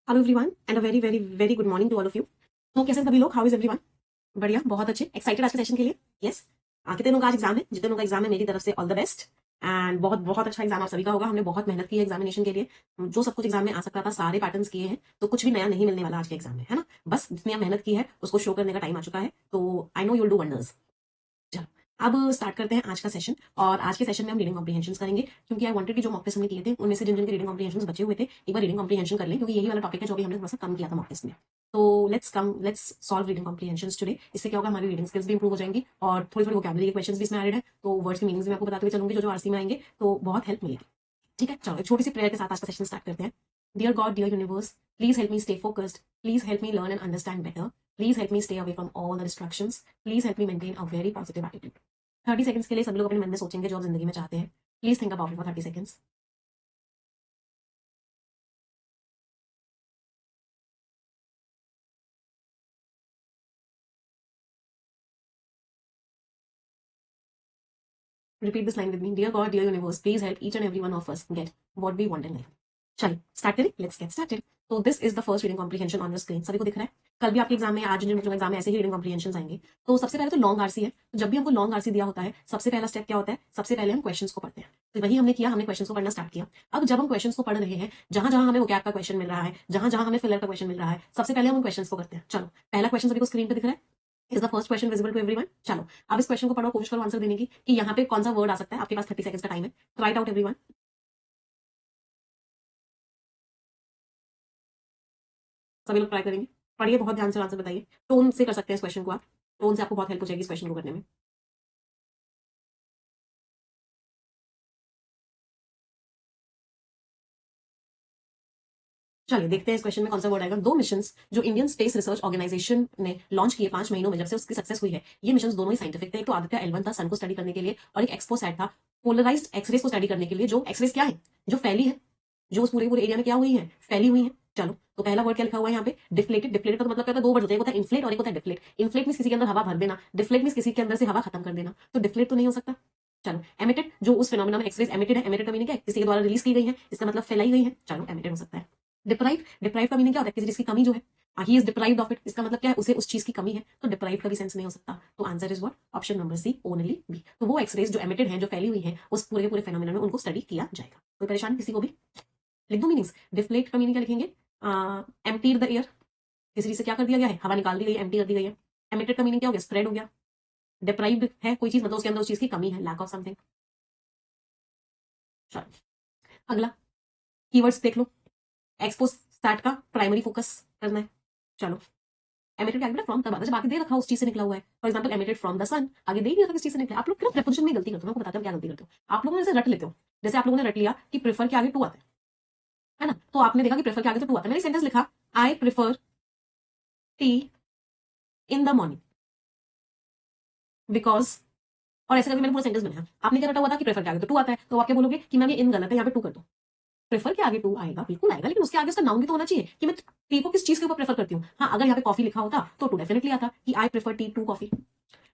Hello everyone and a very very very good morning to all of you. तो कैसे हैं सभी लोग? How is everyone? बढ़िया, बहुत अच्छे, एक्साइटेड आज के सेशन के लिए। यस। कितने लोगों का आज एग्जाम है? जितने लोगों का एग्जाम है मेरी तरफ से ऑल द बेस्ट। एंड बहुत बहुत अच्छा एग्जाम आप सभी का होगा। हमने बहुत मेहनत की है एग्जामिनेशन के लिए। जो सब कुछ एग्जाम में आ सकता था सारे पैटर्न्स किए हैं, तो कुछ भी नया नहीं मिलने वाला आज के एग्जाम में, है ना? बस जितनी आप मेहनत की है उसको शो करने का टाइम आ चुका है। तो I know you'll do wonders. चलो, अब स्टार्ट करते हैं आज का सेशन। और आज के सेशन में हम रीडिंग कॉम्प्रिहेंशन करेंगे, क्योंकि आई वांटेड कि जो मॉक टेस्ट हमने किए थे उनमें से जिन जिन के रीडिंग कॉम्प्रिहेंशन बचे हुए थे एक बार रीडिंग कॉम्प्रिहेंशन कर लें, क्योंकि यही वाला टॉपिक है जो भी हमने थोड़ा सा कम किया था मॉक टेस्ट में। तो let's solve reading comprehension today. इससे क्या होगा, हमारी रीडिंग स्किल्स भी इंप्रूव हो जाएंगी और थोड़ी थोड़ी वोकैबुलरी के क्वेश्चंस भी इसमें एडेड है, तो वर्ड्स की मीनिंग्स भी मैं आपको बताते हुए चलूंगी जो आरसी में आएंगे, तो बहुत हेल्प मिलेगी। ठीक है, चलो एक छोटी सी प्रेयर के साथ आज का सेशन स्टार्ट करते हैं। Dear God, dear universe, please help me stay focused, please help me learn and understand better, please help me stay away from all the distractions, please help me maintain a very positive attitude. 30 seconds के लिए सब लोग अपने मन में सोचेंगे जो आप जिंदगी में चाहते हैं। Please think about it for 30 seconds. Repeat this line with me. Dear God, dear universe, please help each and every one of us get what we want in life. चलिए स्टार्ट करें, let's get started. So this is the first reading comprehension on your screen. सभी को दिख रहा है? कल भी आपके एग्जाम में, आज जिन एग्जाम में ऐसे ही रीडिंग कॉम्प्रिहेंशन आएंगे। तो सबसे पहले तो लॉन्ग आरसी है। तो जब भी हमको लॉन्ग आरसी दिया होता है, सबसे पहला स्टेप क्या होता है? सबसे पहले हम क्वेश्चंस को पढ़ते हैं। तो वही हमने किया, हमने क्वेश्चंस को पढ़ना स्टार्ट किया। अब जब हम क्वेश्चंस को पढ़ रहे हैं, जहां जहां हमें वोकैब का क्वेश्चन मिल रहा है, जहां जहां हमें फिलर का क्वेश्चन मिल रहा है, सबसे पहले हम क्वेश्चंस को करते हैं। चलो, पहला क्वेश्चन सभी को स्क्रीन पे दिख रहा है? Is the first question visible to everyone? चलो, अब इस क्वेश्चन को पढ़ो, कोशिश करो आंसर देने की कि यहाँ पे कौन सा वर्ड आ सकता है। आपके पास 30 सेकंड्स का टाइम है। Right out everyone. सभी लोग ट्राई करेंगे। पढ़िए, बहुत ध्यान से आंसर बताइए। टोन से कर सकते हैं इस क्वेश्चन को आप। टोन से आपको बहुत हेल्प हो जाएगी इस क्वेश्चन को करने में। चलिए देखते हैं इस क्वेश्चन में कौन सा वर्ड आएगा। दो मिशंस जो इंडियन स्पेस रिसर्च ऑर्गेनाइजेशन ने लॉन्च किए 5 महीनों में, जब से उसकी सक्सेस हुई है, ये मिशन दोनों ही साइंटिफिक थे। एक तो आदित्य L1 था सन को स्टडी करने के लिए, और एक एक्सपोसैट था पोलराइज्ड एक्सरेज को स्टडी करने के लिए। जो एक्सरेज क्या है? जो फैली है, जो उस पूरे पूरे एरिया में क्या हुई है? फैली हुई है। चलो, तो पहला वर्ड क्या लिखा हुआ है यहाँ पे? डिफ्लेटेड। डिफ्लेटेड का तो मतलब क्या होता है? दो वर्ड होते हैं, एक होता है इन्फ्लेट और एक होता है डिफ्लेट। इन्फ्लेट मींस किसी के अंदर हवा भर देना, डिफ्लेट मींस किसी के अंदर से हवा खत्म कर देना। तो डिफ्लेट तो नहीं हो सकता। चलो, एमिटेड, जो उस फिनोमेना में एक्सरेज एमिटेड है। एमिटेड का मीनिंग क्या है? किसी के द्वारा रिलीज की गई है, इसका मतलब फैलाई गई है। चलो, एमिटेड हो सकता है। डिप्राइव, डिप्राइव का मीनिंग क्या होता है? किसी चीज की कमी जो है। He is deprived of it, इसका मतलब क्या है? उसे उस चीज की कमी है। तो डिप्राइव का भी सेंस नहीं हो सकता। तो answer is what? Option number C, only B. तो वो एक्सरेज जो एमिटेड है, जो फैली हुई है, उस पूरे के पूरे फेनोमेनन में, उनको स्टडी किया जाएगा। कोई परेशानी किसी को भी? लिख दो मीनिंग्स। डिफ्लेट का मीनिंग क्या लिखेंगे? एम्प्टीड द एयर, किसी चीज से क्या कर दिया गया है? हवा निकाल दी गई है, एम्प्टी कर दी गई है। एमिटेड का मीनिंग क्या हो गया? स्प्रेड हो गया। डिप्राइव्ड है कोई चीज, मतलब उसके अंदर उस चीज की कमी है, लैक ऑफ समथिंग। चलो, अगला कीवर्ड्स देख लो। एक्सपोज स्टार्ट का प्राइमरी फोकस करना है। चलो, एमिटेड क्या फ्रॉम तब आता है जब आगे दे रखा हो उस चीज से निकला हुआ है। For example, emitted from the sun, आगे दे ही नहीं रखा किस चीज से निकला। आप लोग क्यों प्रीपोजिशन में गलती करते हो? मैं आपको बताता हूँ क्या गलती करते हो। आप लोगों ने इसे रट लेते हो। जैसे आप लोगों ने रट लिया कि प्रेफर के आगे टू आता है ना? तो आपने देखा कि प्रेफर के आगे तो टू आता है। मैंने सेंटेंस लिखा, आई prefer T in the morning because, और ऐसे करके मैंने पूरा सेंटेंस बनाया। आपने क्या रटा हुआ था कि प्रेफर के आगे तो टू आता है, तो आप क्या बोलोगे कि मैम ये इन गलत है, यहाँ पे टू कर दो। प्रेफर के आगे टू आएगा, बिल्कुल आएगा, लेकिन उसके आगे उसका नाउन भी तो होना चाहिए कि मैं टी को किस चीज के ऊपर प्रेफर करती हूँ। हाँ, अगर यहाँ पे कॉफी लिखा होता तो टू डेफिनेटली आता कि I prefer tea to coffee.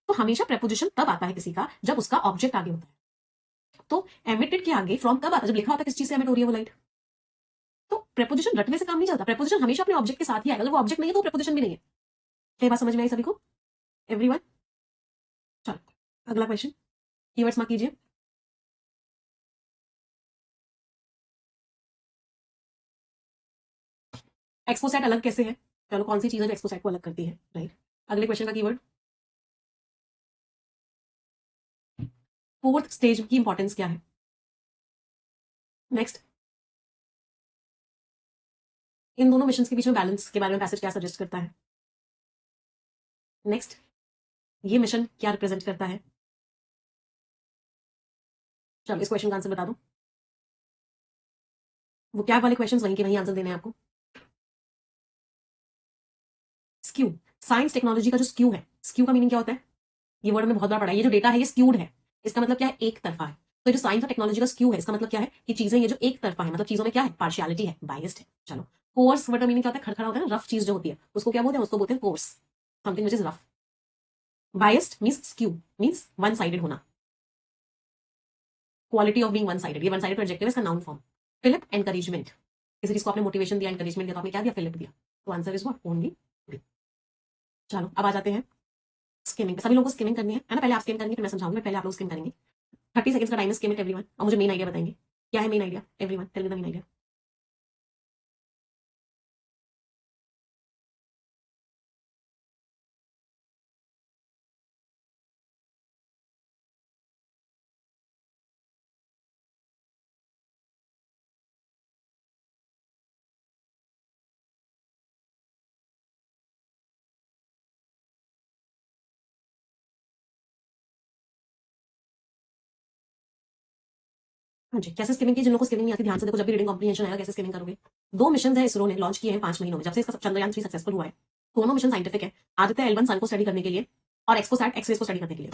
तो हमेशा प्रेपोजिशन तब आता है किसी का जब उसका ऑब्जेक्ट आगे होता है। तो एमिटेड के आगे फ्रॉम तब आता है जब लिखा होता है किस चीज से एमिट हो रही है वो लाइट। तो प्रेपोजिशन रटने से काम नहीं चलता। प्रेपोजिशन हमेशा अपने ऑब्जेक्ट के साथ ही आएगा। अगर वो ऑब्जेक्ट नहीं है तो प्रेपोजिशन भी नहीं है। क्या बात समझ में आई सभी को? एवरीवन? चलो, अगला क्वेश्चन। कीवर्ड्स मार्क कीजिए। एक्सपोसेट अलग कैसे है? चलो, कौन सी चीज है जो एक्सपोसेट को अलग करती है? राइट। अगले क्वेश्चन का कीवर्ड, फोर्थ स्टेज की इंपॉर्टेंस क्या है? नेक्स्ट, इन दोनों मिशन के बीच में बैलेंस के बारे में पैसेज क्या सजेस्ट करता है? नेक्स्ट, ये मिशन क्या रिप्रेजेंट करता है? चलो, इस क्वेश्चन का आंसर बता दो। वो क्या वाले क्वेश्चंस वहीं के वहीं आंसर देने हैं आपको। स्क्यू, साइंस टेक्नोलॉजी का जो स्क्यू है, स्क्यू का मीनिंग क्या होता है? ये वर्ड में बहुत बार पढ़ा है। ये जो डेटा है ये स्क्यूड है। इसका मतलब क्या है? एक तरफा है। तो जो साइंस और टेक्नोलॉजी का स्क्यू है, इसका मतलब क्या है कि चीजें ये जो एक तरफा है, मतलब चीजों में क्या है? पार्शियलिटी है, बायस्ड है। चलो, कोर्स वर्ड का मीनिंग क्या होता है? खड़खड़ा होता है ना, रफ चीज जो होती है उसको क्या बोलते हैं? उसको बोलते हैं coarse, something which is rough. Biased means skew, means one sided होना। Quality of being one sided, ये वन साइडेड एडजेक्टिव है, इसका नाउन फॉर्म। फिलिप, एनकरेजमेंट, किसी चीज को आपने मोटिवेशन दिया, एनकरेजमेंट दिया, तो आपने क्या दिया? फिलिप दिया। तो answer is what? Only B. चलो अब आ जाते हैं स्किमिंग पे। सभी लोगों को स्किमिंग करनी है ना? पहले आप स्किम करेंगे फिर मैं समझाऊंगी, पहले आप लोग स्किम करेंगे। 30 सेकंड्स का टाइम है, स्किम इट एवरीवन। और मुझे मेन आइडिया बताएंगे, क्या है main idea? Everyone tell me the main idea. हाँ जी, कैसे स्किमिंग की? जिन लोगों को स्किमिंग नहीं आती ध्यान से देखो, जब भी रीडिंग कॉम्प्रिहेंशन आएगा कैसे स्किमिंग करोगे। 2 मिशन है इसरो ने लॉन्च किए हैं 5 महीनों में, जब से इसका चंद्रयान 3 सक्सेसफुल हुआ है। दोनों मिशन साइंटिफिक है। आदित्य L1 सन को स्टडी करने के लिए और एक्सपोसैट एक्सरेज को स्टडी करने के लिए।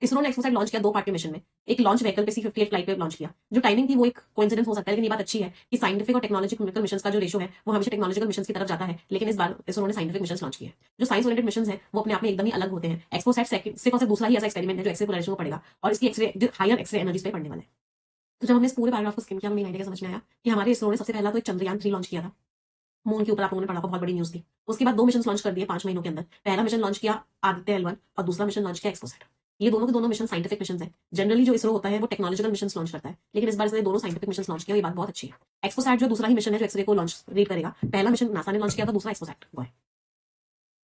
इसरो ने एक्सपोसैट लॉन्च किया 2 पार्ट के मिशन में। एक लॉन्च व्हीकल पे C-58 फ्लाइट पे लॉन्च किया। जो टाइमिंग थी वो एक कोइंसिडेंस हो सकता है, लेकिन ये बात अच्छी है कि साइंटिफिक और टेक्नोलॉजिकल मिशन का जो रेशो है वो हमेशा टेक्नोलॉजिकल मिशन की तरफ जाता है, लेकिन इस बार इसरो ने साइंटिफिक मिशन लॉन्च किए हैं। जो साइंस ओरिएंटेड मिशन है वो अपने आप में एकदम ही अलग होते हैं। एक्सपोसैट सिर्फ और सिर्फ दूसरा ही ऐसा एक्सपेरिमेंट है जो एक्सरे पोलराइजेशन को पड़ेगा और इसकी एक्सरे हायर एक्सरे एनर्जीज पे पड़ने वाला है। तो जब हमने इस पूरे पैराग्राफ को स्किम किया, हमें आइडिया समझ में आया कि हमारे इसरो ने सबसे पहला तो एक चंद्रयान 3 लॉन्च किया था। मून के ऊपर आप लोगों ने पढ़ा होगा, बहुत बड़ी न्यूज थी। उसके बाद 2 मिशन लॉन्च कर दिए 5 महीनों के अंदर। पहला मिशन लॉन्च किया आदित्य L1 और दूसरा मिशन लॉन्च किया एक्सपोसैट। ये दोनों के दोनों मिशन साइंटिफिक मिशन है। जनरली जो इसरो होता है वो टेक्नोलॉजिकल मिशन लॉन्च करता है, लेकिन इस बार इसने दोनों साइंटिफिक मिशन लॉन्च किया, ये बात बहुत अच्छी है। एक्सपोसैट जो दूसरा ही मिशन है जो एक्सरे को लॉन्च रीड करेगा। पहला मिशन नासा ने लॉन्च किया था, दूसरा एक्सपोसैट हुआ है।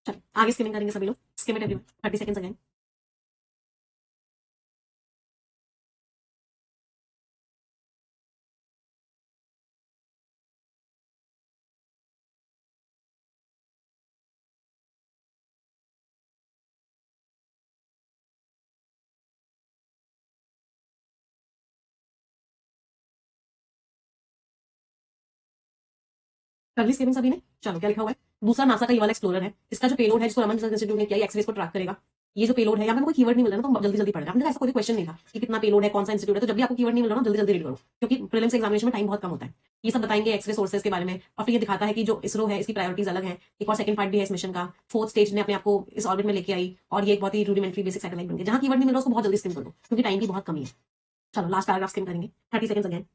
चलो आगे स्किमिंग करेंगे सभी लोग। Scheme it everyone, 30 seconds again. कर ली स्किमिंग सभी ने? चलो क्या लिखा हुआ है? दूसरा नासा का ये वाला एक्सप्लोरर है। इसका जो पेलोड है जिसको रमन इंस्टीट्यूट ने किया, ये एक्सरेज को ट्रैक करेगा। ये जो पेलोड है, यहाँ पे कोई कीवर्ड नहीं मिल रहा ना, तो जल्दी जल्दी पढ़ रहा है। हमने ऐसा कोई क्वेश्चन नहीं था कि कितना पेलोड है, कौन सा इंस्टीट्यूट है, तो जब भी आपको कीवर्ड नहीं मिल रहा ना, जल्दी जल्दी रीड करो, क्योंकि प्रीलिम्स एग्जामिनेशन में टाइम बहुत कम होता है। ये सब बताएंगे एक्सरे सोर्सेज के बारे में, और फिर ये दिखाता है कि जो इसरो है इसकी प्रायोरिटीज अलग है। एक और सेकंड पार्ट भी है इस मिशन का। 4th स्टेज ने अपने आप को इस ऑर्बिट में लेके आई, और ये एक बहुत ही रूडिमेंट्री बेसिक सैटेलाइट बन गई। जहां कीवर्ड नहीं मिल रहा उसको बहुत जल्दी स्किम कर दो, क्योंकि टाइम की बहुत कमी है। चलो लास्ट पैराग्राफ स्किम करेंगे, 30 सेकंड्स अगेन।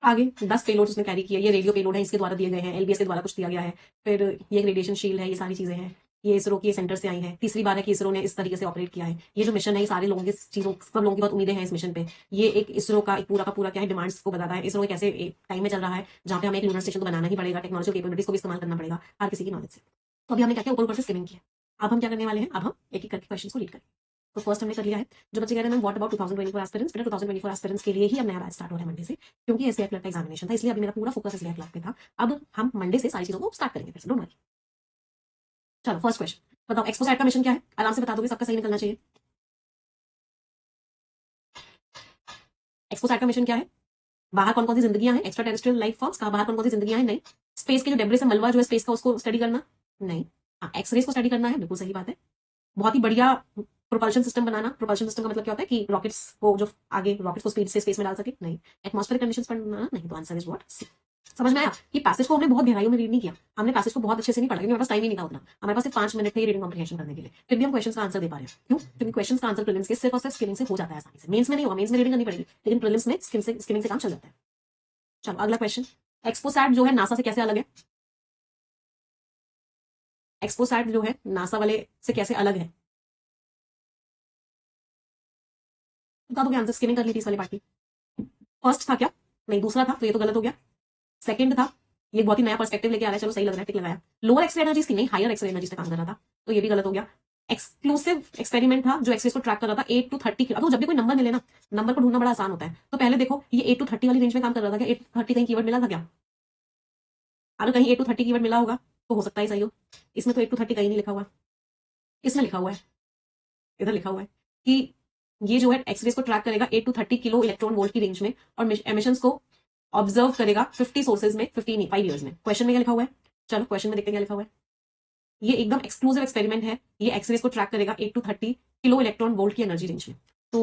आगे 10 पेलोड उसने कैरी किया। ये रेडियो पेलोड है, इसके द्वारा दिए गए हैं। LBS के द्वारा कुछ दिया गया है। फिर ये एक रेडिएशन शील्ड है, ये सारी चीजें हैं। ये इसरो के सेंटर से आई हैं। तीसरी बार है कि इसरो ने इस तरीके से ऑपरेट किया है। ये जो मिशन है, ये सारे लोगों की चीजों, सब लोगों की बहुत उम्मीदें हैं इस मिशन पे। ये एक इसरो का एक पूरा का पूरा क्या है, डिमांड्स को बताता है। इसरो एक ऐसे टाइम में चल रहा है जहाँ पे हमें एक लूनर स्टेशन तो बनाना ही पड़ेगा, टेक्नोलॉजिकल कैपेबिलिटीज को भी इस्तेमाल करना पड़ेगा हर किसी की नॉलेज से। तो अभी हमने क्या किया, ऊपर ऊपर से स्किमिंग किया। अब हम क्या करने वाले हैं, अब हम एक एक करके क्वेश्चन को रीड करें। तो फर्स्ट हमने कर लिया है। जो बच्चे कह रहे हैं मैम व्हाट अबाउट 2024 एस्पिरेंट्स, बेटा 2024 एस्पिरेंट्स के लिए ही अब नया बैच स्टार्ट हो रहा है मंडे से, क्योंकि एसबीआई क्लर्क का एग्जामिनेशन था, इसलिए अभी मेरा पूरा फोकस एसबीआई क्लर्क पे था। अब हम मंडे से सारी चीजों को स्टार्ट करेंगे फिर से, डोंट वरी। चलो फर्स्ट क्वेश्चन बताओ, एक्सपोसैट का मिशन क्या है? आराम से बता दोगे, सबका सही निकलना चाहिए। एक्सपोसैट का मिशन क्या है? बाहर कौन कौन सी जिंदगियां हैं, एक्स्ट्रा टेरेस्ट्रियल लाइफ फॉर्म्स, कहा बाहर कौन कौन सी जिंदगियां हैं? नहीं। स्पेस के जो डेब्रिस है, मलबा जो है स्पेस का, उसको स्टडी करना? नहीं। हाँ, एक्सरेज को स्टडी करना है, बिल्कुल सही बात है। बहुत ही बढ़िया प्रोपल्शन सिस्टम बनाना। प्रोपल्शन सिस्टम का मतलब क्या होता है कि रॉकेट्स को जो आगे रॉकेट्स को स्पीड से स्पेस में डाल सके? नहीं। एटमॉस्फेरिक कंडीशंस बनाना? नहीं। तो आंसर इज व्हाट? सी। समझ में आया कि पैसेज को हमने बहुत गहराइयों में रीड नहीं किया। हमने पैसेज को बहुत अच्छे से नहीं पढ़ा, क्योंकि हमारे पास टाइम ही नहीं था उतना। हमारे पास सिर्फ 5 मिनट थे रीडिंग कॉम्प्रिहेंशन करने के लिए, फिर भी हम क्वेश्चन का आंसर दे पा रहे हैं। क्यों? क्योंकि क्वेश्चन का आंसर प्रीलिम्स के सिर्फ और सिर्फ स्किमिंग से हो जाता है आसानी से। मेंस में नहीं होगा, मेंस में रीडिंग करनी पड़ेगी, लेकिन प्रीलिम्स में स्किमिंग से काम चल जाता है। चलो अगला क्वेश्चन। एक्सपोसैट जो है नासा से कैसे अलग है? एक्सपोसैट जो है नासा वाले से कैसे अलग है? बता दोगे आंसर? स्किमिंग कर ली थी इस वाली पार्ट की। फर्स्ट था क्या? नहीं, दूसरा था, तो ये तो गलत हो गया। सेकंड था, ये बहुत ही नया पर्सपेक्टिव लेके आ रहा है, चलो सही लग रहा है, टिक लगाया। लोअर एक्सरे एनर्जीज की नहीं, हायर एक्सरे एनर्जीज पे काम कर रहा था, तो ये भी गलत हो गया। एक्सक्लूसिव एक्सपेरिमेंट था जो एक्सेस को ट्रैक कर रहा था 8 to 30। अब तो जब भी कोई नंबर मिले ना, नंबर को ढूंढना बड़ा आसान होता है। तो पहले देखो ये 8 to 30 वाली रेंज में काम कर रहा था क्या? 8 to 30 कहीं कीवर्ड मिला था क्या? अगर कहीं 8 to 30 कीवर्ड मिला होगा तो हो सकता है सही हो। इसमें तो 8 to 30 कहीं नहीं लिखा हुआ। इसमें लिखा हुआ है, इधर लिखा हुआ है कि ये जो है एक्सरेज को ट्रैक करेगा 8 to 30 किलो इलेक्ट्रॉन वोल्ट की रेंज में, और एमिशंस को ऑब्जर्व करेगा 50 सोर्सेज में 15 5 ईयर्स में। क्वेश्चन में क्या लिखा हुआ है? चलो क्वेश्चन में देखते हैं क्या लिखा हुआ है। ये एकदम एक्सक्लूसिव एक्सपेरिमेंट है। ये एक्सरेज को ट्रैक करेगा 8 to 30 किलो इलेक्ट्रॉन वोल्ट की एनर्जी रेंज में। तो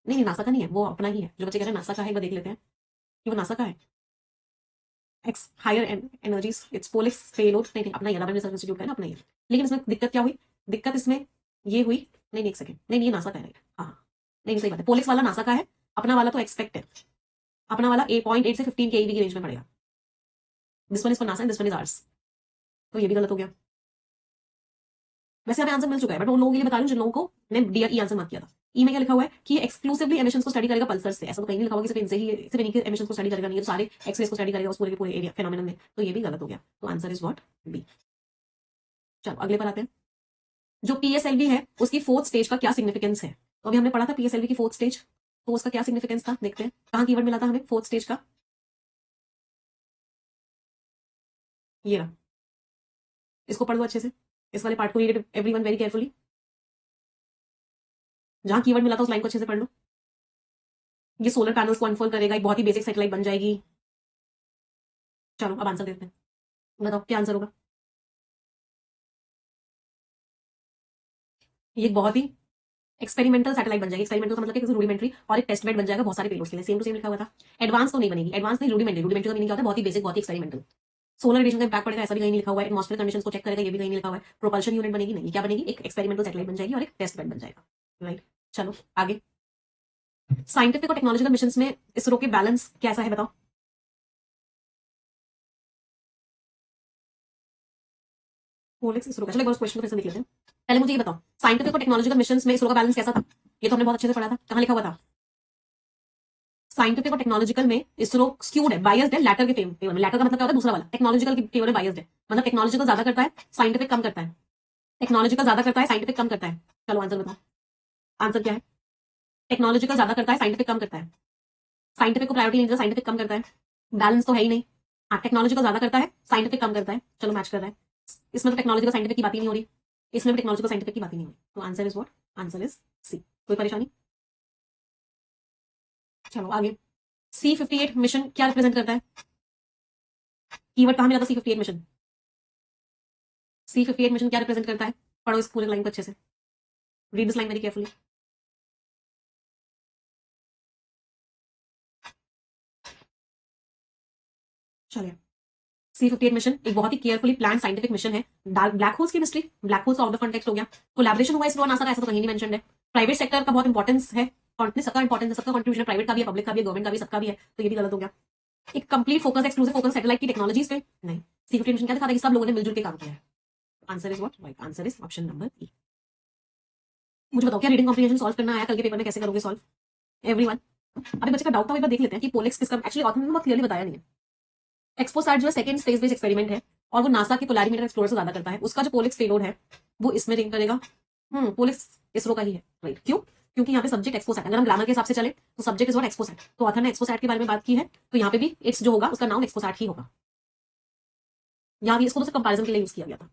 नहीं नहीं, नासा का नहीं है, वो अपना ही है। जो बच्चे कह रहे हैं नासा का है, एक बार देख लेते हैं कि वो नासा का है। X higher energies it's POLIX payload, नहीं अपना ये रबर रिसर्च इंस्टीट्यूट का है ना, अपना ये। लेकिन इसमें दिक्कत क्या हुई, दिक्कत इसमें ये हुई, नहीं एक सेकंड, नहीं ये नासा का है, हाँ नहीं सही बात है, पोलिक्स वाला नासा का है, अपना वाला तो एक्सपेक्ट है, अपना वाला 8.8 से 15 केईवी की रेंज में पड़ेगा। This one is for NASA and this one is hours, तो ये भी गलत हो गया। वैसे हमें आंसर मिल चुका है, बट उन लोगों के लिए बता रही हूँ जिन लोगों को ने डी ई आंसर मार्क किया था। ई में क्या लिखा हुआ है कि एक्सक्लूसिवली एमिशंस को स्टडी करेगा पल्सर से, ऐसा तो कहीं नहीं लिखा हुआ कि सिर्फ इनसे ही, सिर्फ इन्हीं के एमिशंस को स्टडी करेगा, नहीं तो सारे एक्सरेज को स्टडी करेगा उस पूरे के पूरे एरिया फेनोमेनन में, तो ये भी गलत हो गया। तो आंसर इज व्हाट, बी। चलो अगले पर आते हैं। जो पीएसएलवी है उसकी फोर्थ स्टेज का क्या सिग्निफिकेंस है, तो अभी हमने पढ़ा था पीएसएलवी की फोर्थ स्टेज, तो उसका क्या सिग्निफिकेंस था देखते हैं, कहां कीवर्ड मिला था हमें फोर्थ स्टेज का, ये रहा, इसको पढ़ लो अच्छे से, इस वाले पार्ट को रीड एवरीवन वेरी केयरफुली, जहां कीवर्ड मिला था उस लाइन को अच्छे से पढ़ लो। ये सोलर पैनल्स को अनफोल्ड करेगा, एक बहुत ही बेसिक सैटेलाइट बन जाएगी। चलो अब आंसर देते हैं, बताओ क्या आंसर होगा। ये एक बहुत ही एक्सपेरिमेंटल सैटेलाइट बन जाएगी, एक्सपेरिमेंटल का मतलब कि रूडिमेंट्री, और एक टेस्ट बेड बन जाएगा बहुत सारे पेलोड्स के लिए, सेम टू सेम लिखा हुआ था। एडवांस तो नहीं बनेगी, एडवांस नहीं, रूडिमेंट्री, रूडिमेंट्री का मीनिंग क्या होता है, बहुत ही बेसिक, बहुत ही एक्सपेरिमेंटल। सोलर रेडिएशन का इम्पैक्ट पड़ेगा, ऐसा भी कहीं नहीं लिखा हुआ है। एटमॉस्फेयर कंडीशंस को चेक करेगा, ये भी कहीं नहीं लिखा हुआ है। प्रोपल्शन यूनिट बनेगी, नहीं, क्या बनेगी, एक एक्सपेरिमेंटल सैटेलाइट बन जाएगी और एक टेस्ट बेड बन जाएगा, राइट। चलो आगे, साइंटिफिक और टेक्नोलॉजिकल मिशन में इसरो के बैलेंस कैसा है बताओ। पोलिक्स इसरो का, चलो एक बार क्वेश्चन को फिर से देख लेते हैं। पहले मुझे ये बताओ, साइंटिफिक और टेक्नोलॉजिकल मिशन में इसरो का बैलेंस कैसा था, ये तो हमने बहुत अच्छे से पढ़ा था, कहां लिखा हुआ था। साइंटिफिक और टेक्नोलॉजिकल में इसरो स्क्यूड है, बायस्ड है लैटर के फेवर में। लैटर का मतलब क्या होता है, दूसरा वाला, टेक्नोलॉजिकल के फेवर में बायस्ड है, मतलब टेक्नोलॉजिकल ज्यादा करता है, साइंटिफिक कम करता है, टेक्नोलॉजिकल ज्यादा करता है, साइंटिफिक कम करता है। चलो आंसर बताओ, आंसर क्या है, टेक्नोलॉजिकल ज्यादा करता है, साइंटिफिक कम करता है, साइंटिफिक को प्रायोरिटी नहीं देता, साइंटिफिक कम करता है, बैलेंस तो है ही नहीं। हाँ टेक्नोलॉजिकल ज्यादा करता है, साइंटिफिक कम करता है, चलो मैच कर रहा है। इसमें तो टेक्नोलॉजिकल साइंटिफिक की बात ही नहीं हो रही, इसमें भी टेक्नोलॉजिकल साइंटिफिक की बात ही नहीं हो रही, तो answer is what, answer is C. कोई परेशानी, चलो आगे। C58 मिशन क्या रिप्रेजेंट करता है, कीवर्ड कहां मिला था C58 मिशन, C58 मिशन क्या रिप्रेजेंट करता है, पढ़ो इस पूरे लाइन को अच्छे से, read this line very carefully. चलिए, C58 मिशन एक बहुत ही केयरफुली प्लान साइंटिफिक मिशन है। ब्लैक होल्स की mystery, black holes out of context हो गया, कोलैबोरेशन हुआ इसरो और नासा का, ऐसा तो कहीं नहीं मेंशन है। प्राइवेट सेक्टर का बहुत इंपॉर्टेंस है, सबका इंपॉर्टेंस है, सबका कंट्रीब्यूशन है, प्राइवेट का भी है, पब्लिक का भी है, गवर्नमेंट का भी, सबका भी है, तो ये भी गलत हो गया। एक complete focus, exclusive focus satellite की टेक्नोलॉजीज पे नहीं। C58 मिशन क्या दिखाता है कि सब लोगों ने मिलजुल के काम किया है। Answer is what, right answer is option number ई। मुझे बताओ क्या रीडिंग कॉम्प्रिहेंशन सॉल्व करना आया, कल के पेपर में कैसे करोगे सॉल्व एवरीवन। अभी बच्चे का डाउट था, एक बार देख लेते हैं कि पोलिक्स किसका, एक्चुअली ऑथर ने बहुत क्लियरली बताया नहीं है। एक्सपोसैट जो है सेकंड स्पेस बेस्ड एक्सपेरिमेंट है, और वो नासा के पोलैरिमीटर एक्सप्लोरर से ज्यादा करता है, उसका जो पोलिक्स पेलोड है वो इसमें रिंग करेगा। पोलिक्स इसरो का ही है, राइट। क्यों, क्योंकि यहाँ पे सब्जेक्ट एक्सपोसैट, अगर हम ग्रामर के हिसाब से चले तो सब्जेक्ट इज व्हाट, एक्सपोसैट, तो ऑथर ने एक्सपोसैट के बारे में बात की है, तो यहाँ पे भी इट्स जो होगा उसका नाउन एक्सपोसैट ही होगा, यहाँ भी इसको तो कंपैरिजन के लिए यूज किया गया था,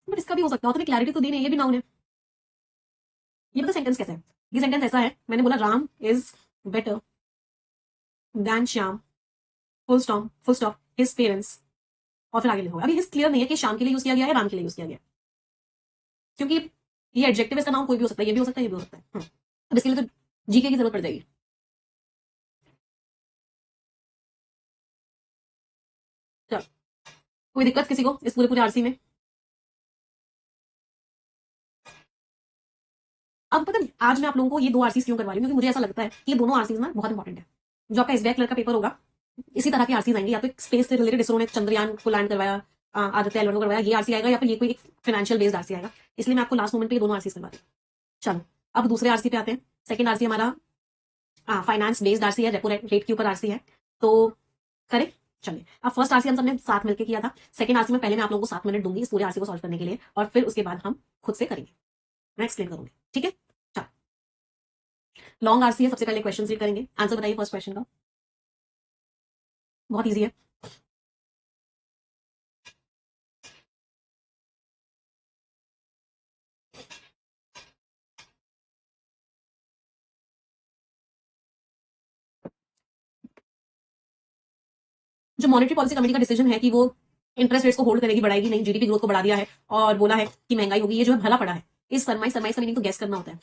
बट इसका भी हो सकता है, ऑथर ने क्लैरिटी तो दी नहीं, ये भी नाउन है। ये पता सेंटेंस कैसा है, ये सेंटेंस ऐसा है, मैंने बोला Ram is better than Shyam, full stop his parents, और फिर आगे लिखो। अभी हिज क्लियर नहीं है कि श्याम के लिए यूज किया गया है, राम के लिए यूज किया गया है, क्योंकि ये एडजेक्टिव, इसका नाम कोई भी हो सकता है, ये भी हो सकता है, ये भी हो सकता है। अब इसके लिए तो जीके की जरूरत पड़ जाएगी। चलो, कोई दिक्कत किसी को इस पूरे पूरे आरसी में। अब पता है आज मैं आप लोगों को ये दो आरसीज क्यों करवा रही हूँ, क्योंकि मुझे ऐसा लगता है कि ये दोनों आरसीज ना बहुत इंपॉर्टेंट है। जो आपका एसबीआई क्लर्क का पेपर होगा, इसी तरह के आरसीज आएंगे, या तो स्पेस से रिलेटेड, इसरो ने चंद्रयान को लैंड करवाया, आदित्य एल1 को करवाया, ये आरसी आएगा, या फिर ये कोई एक फाइनेंशियल बेस्ड आरसी आएगा, इसलिए मैं आपको लास्ट मोमेंट पे ये दोनों आरसीज करवा रही हूँ। चलो अब दूसरे आरसी पे आते हैं। सेकंड आरसी हमारा फाइनेंस बेस्ड आरसी है, रेपो रेट के ऊपर आरसी है, तो करें। चलिए अब फर्स्ट आरसी हम सबने साथ मिलकर किया था, सेकंड आरसी में पहले मैं आप लोगों को 7 मिनट दूंगी इस पूरे आरसी को सॉल्व करने के लिए, और फिर उसके बाद हम खुद से करेंगे, मैं एक्सप्लेन करूंगी, ठीक है। चलो लॉन्ग आरसी है, सबसे पहले क्वेश्चन रीड करेंगे, आंसर बताइए फर्स्ट क्वेश्चन का, बहुत ईजी है। जो मॉनेटरी पॉलिसी कमेटी का डिसीजन है कि वो इंटरेस्ट रेट्स को होल्ड करेगी, बढ़ाएगी नहीं, जीडीपी ग्रोथ को बढ़ा दिया है और बोला है कि महंगाई होगी, ये जो है भला पड़ा है। इस सरमाइज का मीनिंग तो गैस करना होता है,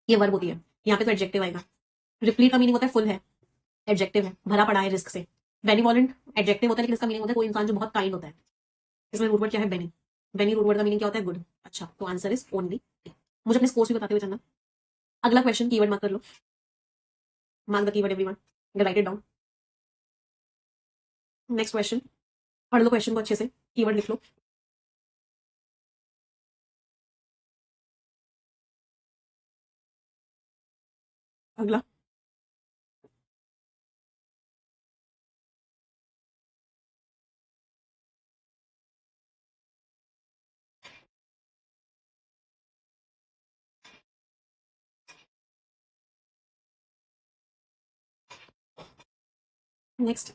ये वर्ब होती है, यहाँ पे तो एडजेक्टिव आएगा। रिप्लीट का मीनिंग होता है फुल है, एडजेक्टिव है, भरा पड़ा है रिस्क से, बेनिवॉलेंट एडजेक्टिव होता है, लेकिन इसका मीनिंग होता है कोई इंसान जो बहुत काइंड होता है। इसमें रूट वर्ड क्या है? बेनी। बेनी रूट वर्ड का मीनिंग क्या होता है? गुड। अच्छा, तो आंसर इज ओनली। मुझे अपने स्कोर्स भी बताते हुए चलना। अगला क्वेश्चन, कीवर्ड मत कर लो। Mark the keyword everyone, write it down. Next question, पढ़ लो क्वेश्चन को अच्छे से, कीवर्ड लिख लो। अगला, नेक्स्ट,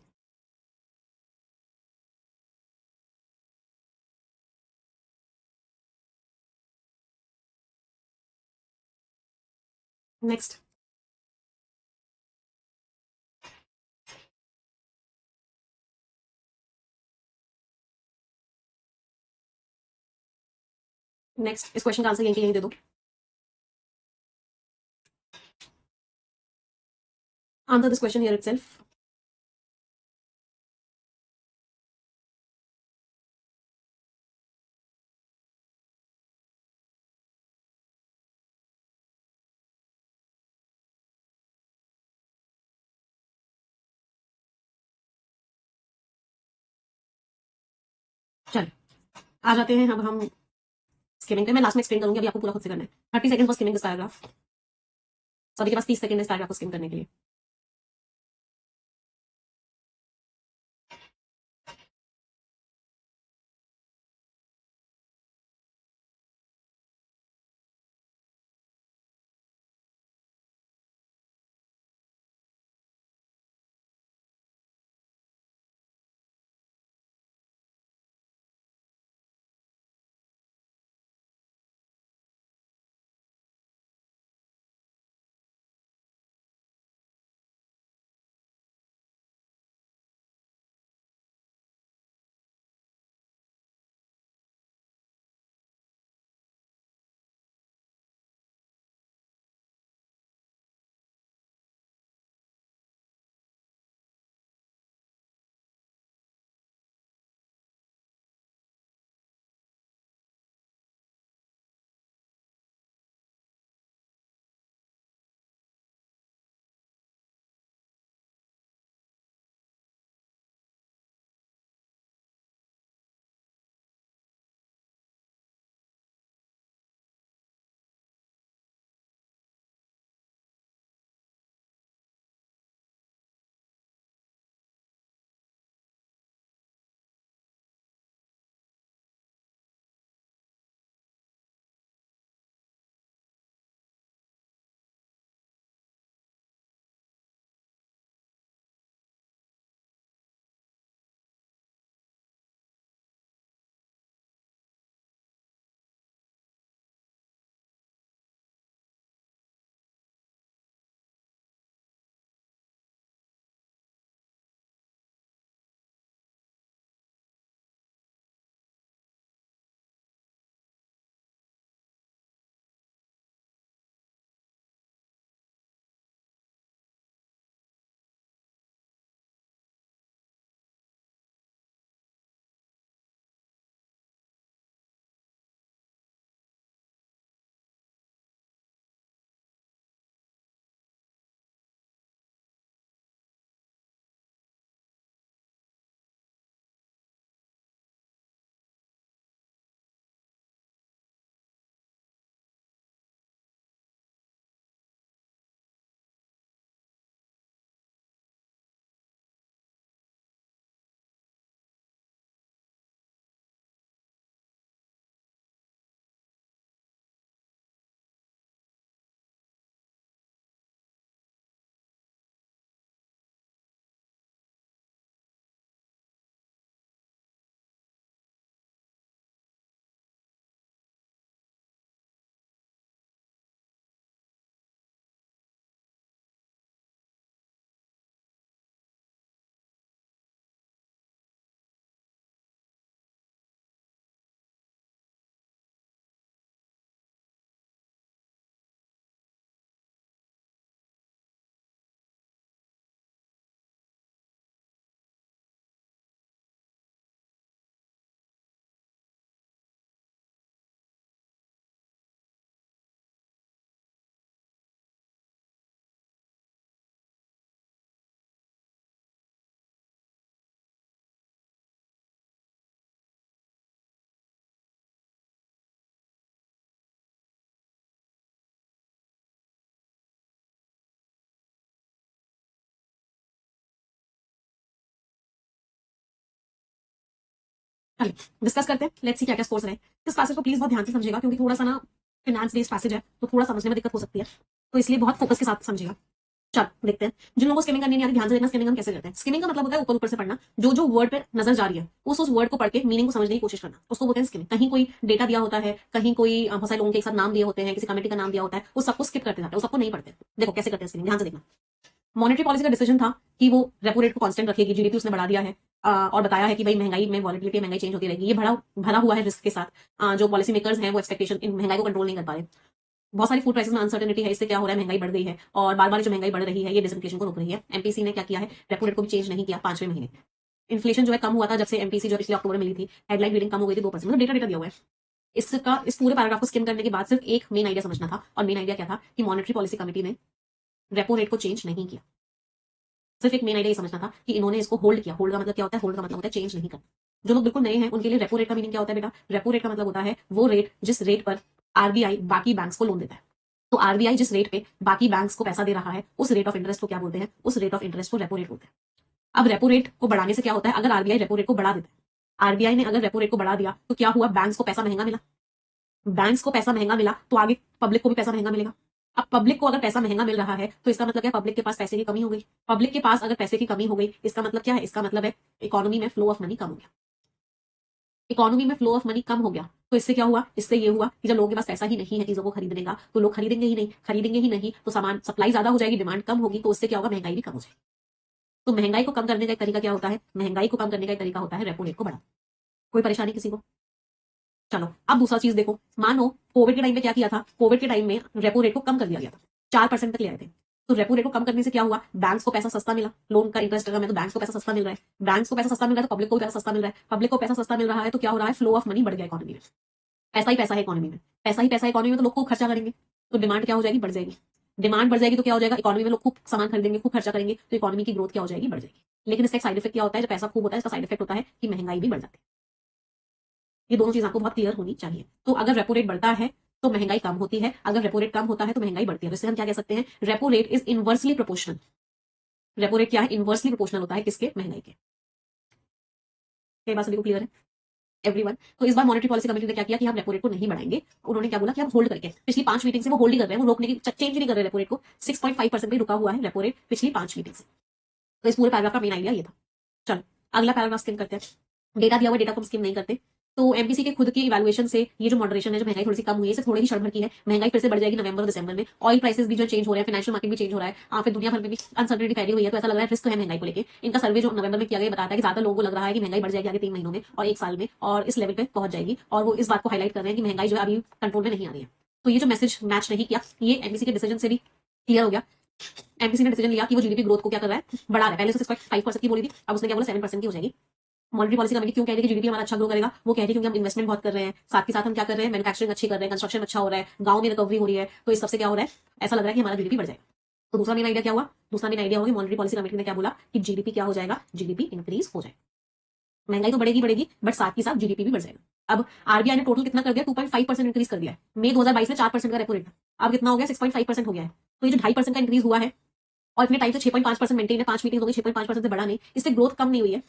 नेक्स्ट, नेक्स्ट। इस क्वेश्चन का आंसर यहीं के यहीं दे दो। Answer this question here itself. चल, आ जाते हैं अब हम स्किमिंग पे। मैं लास्ट में एक्सप्लेन करूंगी, अभी आपको पूरा खुद से करना है। 30 second for skimming this paragraph. सभी के पास 30 सेकंड इस पैराग्राफ को स्किम करने के लिए। चलिए डिस्कस करते हैं, लेट्स सी क्या क्या स्कोर्स रहे। इस पैसेज को प्लीज बहुत ध्यान से समझिएगा क्योंकि थोड़ा सा ना फिनांस बेस्ड पैसेज है तो थोड़ा समझने में दिक्कत हो सकती है, तो इसलिए बहुत फोकस के साथ समझिएगा। चल देखते हैं। जिन लोगों को स्किमिंग करनी नहीं आती ध्यान से देखना स्किमिंग हम कैसे करते हैं। स्किमिंग का मतलब होता है ऊपर ऊपर से पढ़ना, जो जो वर्ड पे नजर जा रही है उस वर्ड को पढ़ के मीनिंग को समझने की कोशिश करना, उसको बोलते हैं स्किमिंग। कहीं कोई डेटा दिया होता है, कहीं कोई बहुत सारे लोगों के एक साथ नाम दिए होते हैं, किसी कमेटी का नाम दिया होता है, वो सबको स्किप करते जाते हैं, वो सबको नहीं पढ़ते। देखो कैसे करते हैं स्किमिंग, ध्यान से देखना। मॉनेटरी पॉलिसी का डिसीजन था कि वो रेपो रेट को कांस्टेंट रखेगी, जीडीपी उसने बढ़ा दिया है और बताया है कि भाई महंगाई में वॉलेटिलिटी, महंगाई चेंज होती रहेगी, ये भरा भरा हुआ है रिस्क के साथ। जो पॉलिसी मेकर्स हैं वो एक्सपेक्टेशन इन महंगाई को कंट्रोल नहीं कर पा रहे। बहुत सारी फूड प्राइसेस में अनसर्टेनिटी है, इससे क्या हो रहा है महंगाई बढ़ गई है और बार बार जो महंगाई बढ़ रही है ये डिसइंफ्लेशन को रोक रही है। एमपीसी ने क्या किया है, रेपो रेट को भी चेंज नहीं किया 5वें महीने। इन्फ्लेशन जो है कम हुआ था जब से एमपीसी जो पिछले अक्टूबर में मिली थी, हेडलाइन रीडिंग कम हो गई थी 2%, मतलब डेटा दिया हुआ है। इसका इस पूरे पैराग्राफ को स्किम करने के बाद सिर्फ एक मेन आइडिया समझना था, और मेन आइडिया क्या था कि मॉनेटरी पॉलिसी कमेटी ने रेपो रेट को चेंज नहीं किया। सिर्फ एक मेन आइडिया ये समझना था कि इन्होंने इसको होल्ड किया। होल्ड का मतलब क्या होता है, होल्ड का मतलब होता है चेंज नहीं करना। जो लोग बिल्कुल नए हैं उनके लिए रेपो रेट का मीनिंग क्या होता है बेटा, रेपो रेट का मतलब होता है वो रेट जिस रेट पर आरबीआई बाकी बैंक्स को लोन देता है। तो आरबीआई जिस रेट पे बाकी बैंक्स को पैसा दे रहा है उस रेट ऑफ इंटरेस्ट को क्या बोलते हैं, उस रेट ऑफ इंटरेस्ट को रेपो रेट बोलते हैं। अब रेपो रेट को बढ़ाने से क्या होता है, अगर आरबीआई रेपो रेट को बढ़ा देता है, आरबीआई ने अगर रेपो रेट को बढ़ा दिया तो क्या हुआ, बैंक्स को पैसा महंगा मिला। बैंक्स को पैसा महंगा मिला तो आगे पब्लिक को भी पैसा महंगा मिलेगा। अब पब्लिक को अगर पैसा महंगा मिल रहा है तो इसका मतलब क्या है, पब्लिक के पास पैसे की कमी हो गई। पब्लिक के पास अगर पैसे की कमी हो गई इसका मतलब क्या है, इसका मतलब है इकोनॉमी में फ्लो ऑफ मनी कम हो गया। इकोनॉमी में फ्लो ऑफ मनी कम हो गया तो इससे क्या हुआ, इससे ये हुआ कि जब लोगों के पास पैसा ही नहीं है चीजों को खरीदने का तो लोग खरीदेंगे ही नहीं, खरीदेंगे ही नहीं तो सामान सप्लाई ज्यादा हो जाएगी, डिमांड कम होगी, तो उससे क्या होगा, महंगाई भी कम हो जाएगी। तो महंगाई को कम करने का एक तरीका क्या होता है, महंगाई को कम करने का एक तरीका होता है रेपो रेट को बढ़ा। कोई परेशानी किसी को। चलो अब दूसरा चीज देखो, मानो कोविड के टाइम में क्या किया था, कोविड के टाइम में रेपो रेट को कम कर दिया गया था, 4% तक ले आए थे। तो रेपो रेट को कम करने से क्या हुआ, बैंक्स को पैसा सस्ता मिला, लोन का इंटरेस्ट कम है तो बैंक्स को पैसा सस्ता मिल रहा है, बैंक्स को पैसा सस्ता मिल रहा है तो पब्लिक को भी पैसा सस्ता मिल रहा है, पब्लिक को पैसा सस्ता मिल रहा है तो क्या हो रहा है, फ्लो ऑफ मनी बढ़ गया इकोनॉमी में। पैसा ही पैसा है इकोनॉमी में, पैसा ही पैसा है इकोनॉमी में, तो लोग खूब खर्चा करेंगे तो डिमांड क्या हो जाएगी, बढ़ जाएगी। डिमांड बढ़ जाएगी तो क्या हो जाएगा, इकोनॉमी में लोग खूब सामान खरीदेंगे, खूब खर्चा करेंगे तो इकोनॉमी की ग्रोथ क्या हो जाएगी, बढ़ जाएगी। लेकिन इसका एक साइड इफेक्ट क्या होता है, जब पैसा खूब होता है इसका साइड इफेक्ट होता है कि महंगाई भी बढ़ जाती है। ये दोनों चीज आपको बहुत क्लियर होनी चाहिए। तो अगर रेपो रेट बढ़ता है तो महंगाई कम होती है, अगर रेपो रेट कम होता है तो महंगाई बढ़ती है। तो इससे हम क्या कह सकते हैं, repo rate is inversely proportional. Repo rate क्या है, इनवर्सली प्रोपोर्शनल होता है किसके, महंगाई के। क्या बात सभी को क्लियर है एवरीवन। तो इस बार मॉनेटरी पॉलिसी कमेटी ने क्या किया कि हम रेपो रेट को नहीं बढ़ाएंगे, उन्होंने क्या बोला कि हम होल्ड करके, पिछली 5 मीटिंग से वो होल्ड ही कर रहे हैं, वो रोकने की चेंज ही नहीं कर रहे रेपो रेट को। 6.5% पे रुका हुआ है रेपो रेट पिछली 5 मीटिंग से। तो इस पूरे पैराग्राफ का मेन आइडिया ये था। चलो अगला पैराग्राफ स्किम करते हैं। डेटा दिया हुआ डेटा को स्किम नहीं करते। तो एमपीसी के खुद की इवैल्यूएशन से ये जो मॉडरेशन है, जो महंगाई थोड़ी सी कम हुई है, इसे थोड़ी ही क्षण भर की है, महंगाई फिर से बढ़ जाएगी नवंबर और दिसंबर में। ऑयल प्राइसेस भी जो चेंज हो रहे हैं, फाइनेंशियल मार्केट भी चेंज हो रहा है, फिर दुनिया भर में भी अनसर्टेनिटी फैली हुई है, तो ऐसा लग रहा है रिस्क है महंगाई को लेकर। इनका सर्वे जो नवंबर में किया गया बताता है कि ज्यादा लोगों को लग रहा है कि महंगाई बढ़ जाएगी आगे 3 महीनों में और 1 साल में और इस लेवल पे पहुंच जाएगी, और वो इस बात को हाईलाइट कर रहे हैं कि महंगाई जो है अभी कंट्रोल में नहीं आ रही है। तो ये जो मैसेज मैच नहीं किया, ये एमपीसी के डिसीजन से भी क्लियर हो गया। एमपीसी ने डिसीजन लिया कि वो जीडीपी ग्रोथ को क्या कर रहा है, बढ़ा रहा है। पहले 6.5% की बोली थी, अब उसने क्या बोला 7% की हो जाएगी। मॉनेटरी पॉलिसी कमेटी क्यों कह रही है कि जीडीपी हमारा अच्छा ग्रो करेगा, वो कह रही है क्योंकि हम इन्वेस्टमेंट बहुत कर रहे हैं, साथ के साथ हम क्या कर रहे हैं, मैन्युफैक्चरिंग अच्छी कर रहे हैं, कंस्ट्रक्शन अच्छा हो रहा है, गांव में रिकवरी हो रही है, तो इस सबसे क्या हो रहा है, ऐसा लग रहा है कि हमारा जीडीपी बढ़ जाएगा। तो दूसरा मेन आइडिया क्या हुआ, दूसरा मेन आइडिया होगा मॉनेटरी पॉलिसी कमेटी ने क्या बोला कि जीडीपी क्या हो जाएगा, जीडीपी इंक्रीज हो जाएगा। महंगाई तो बढ़ेगी बढ़ेगी बट साथ ही साथ जीडीपी भी बढ़ जाएगा। अब आरबीआई ने टोटल कितना कर दिया, 2.5% इंक्रीज कर दिया है। मई 2022 में 4% का रेपो रेट था, अब कितना हो गया, 6.5% हो गया है। तो ये जो 2.5% का इंक्रीज हुआ है और इतने टाइम से 6.5% मेंटेन है, 5 मीटिंग हो गई, 6.5% से बढ़ा नहीं, इससे ग्रोथ कम नहीं हुई है।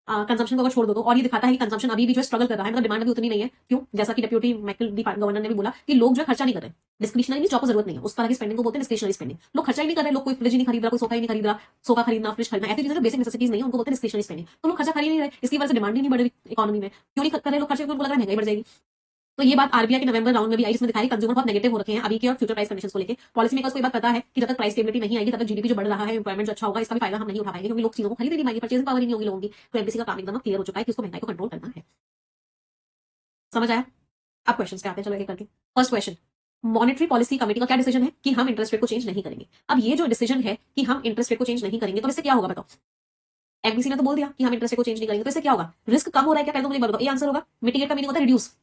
कंजम्पशन को अगर छोड़ दो तो, और ये दिखाता है कि कंजम्पशन अभी भी जो स्ट्रगल कर रहा है, मतलब डिमांड अभी उतनी नहीं है। क्यों, जैसा कि डिप्यूटी माइकल डी गवर्नर ने भी बोला कि लोग जो है खर्चा नहीं कर रहे, डिस्क्रिशनरी जॉब को जरूरत नहीं है, उस तरह की स्पेंडिंग को बोलते हैं डिस्क्रिशनरी स्पेंडिंग। लोग खर्चा ही नहीं कर रहे, लोग कोई फ्रिज नहीं खरीद रहा, कोई सोफा ही नहीं खरीद रहा, सोफा खरीदना, फ्रिज खरीदना, ऐसी चीजें जो बेसिक नेसेसिटीज नहीं है उनको बोलते हैं डिस्क्रिशनरी स्पेंडिंग। तो लोग खर्चा खरीद नहीं रहे, इसकी वजह से डिमांड ही नहीं बढ़ रही इकोनॉमी में। क्यों नहीं कर रहे लोग खर्चे, क्योंकि उनको लग रहा है महंगाई बढ़ जाएगी। तो ये बात आरबीआई के नवंबर राउंड में भी आई, जिसमें दिखाई कंज्यूमर बहुत नेगेटिव हो रखे हैं अभी के और फ्यूचर प्राइस कंडीशंस को लेकर। पॉलिसी मेकर्स को ये बात पता है कि जब तक प्राइस स्टेबिलिटी नहीं आएगी तब तक जीडीपी जो बढ़ रहा है, एम्प्लॉयमेंट जो अच्छा होगा, इसका भी फायदा हम नहीं उठा पाएंगे, क्योंकि लोग चीजों को खरीद नहीं पाएंगे, परचेजिंग पावर ही नहीं होगी लोगों की। तो एमपीसी का काम एकदम क्लियर हो चुका है कि उसको महंगाई को कंट्रोल करना है। समझ आया। अब क्वेश्चन पे आते हैं, चलो एक करके। First question, monetary policy committee का क्या डिसीजन है कि हम इंटरेस्ट रेट को चेंज नहीं करेंगे। अब ये जो डिसीजन है कि हम इंटरेस्ट रेट को चेंज नहीं करेंगे, तो इससे क्या होगा बताओ। एमपीसी ने तो बोल दिया कि हम इंटरेस्ट रेट को चेंज नहीं करेंगे, तो इससे क्या होगा, रिस्क कम हो रहा है क्या, पहले तो मुझे बताओ। ए आंसर होगा, मिटिगेट का मीनिंग होता है रिड्यूस।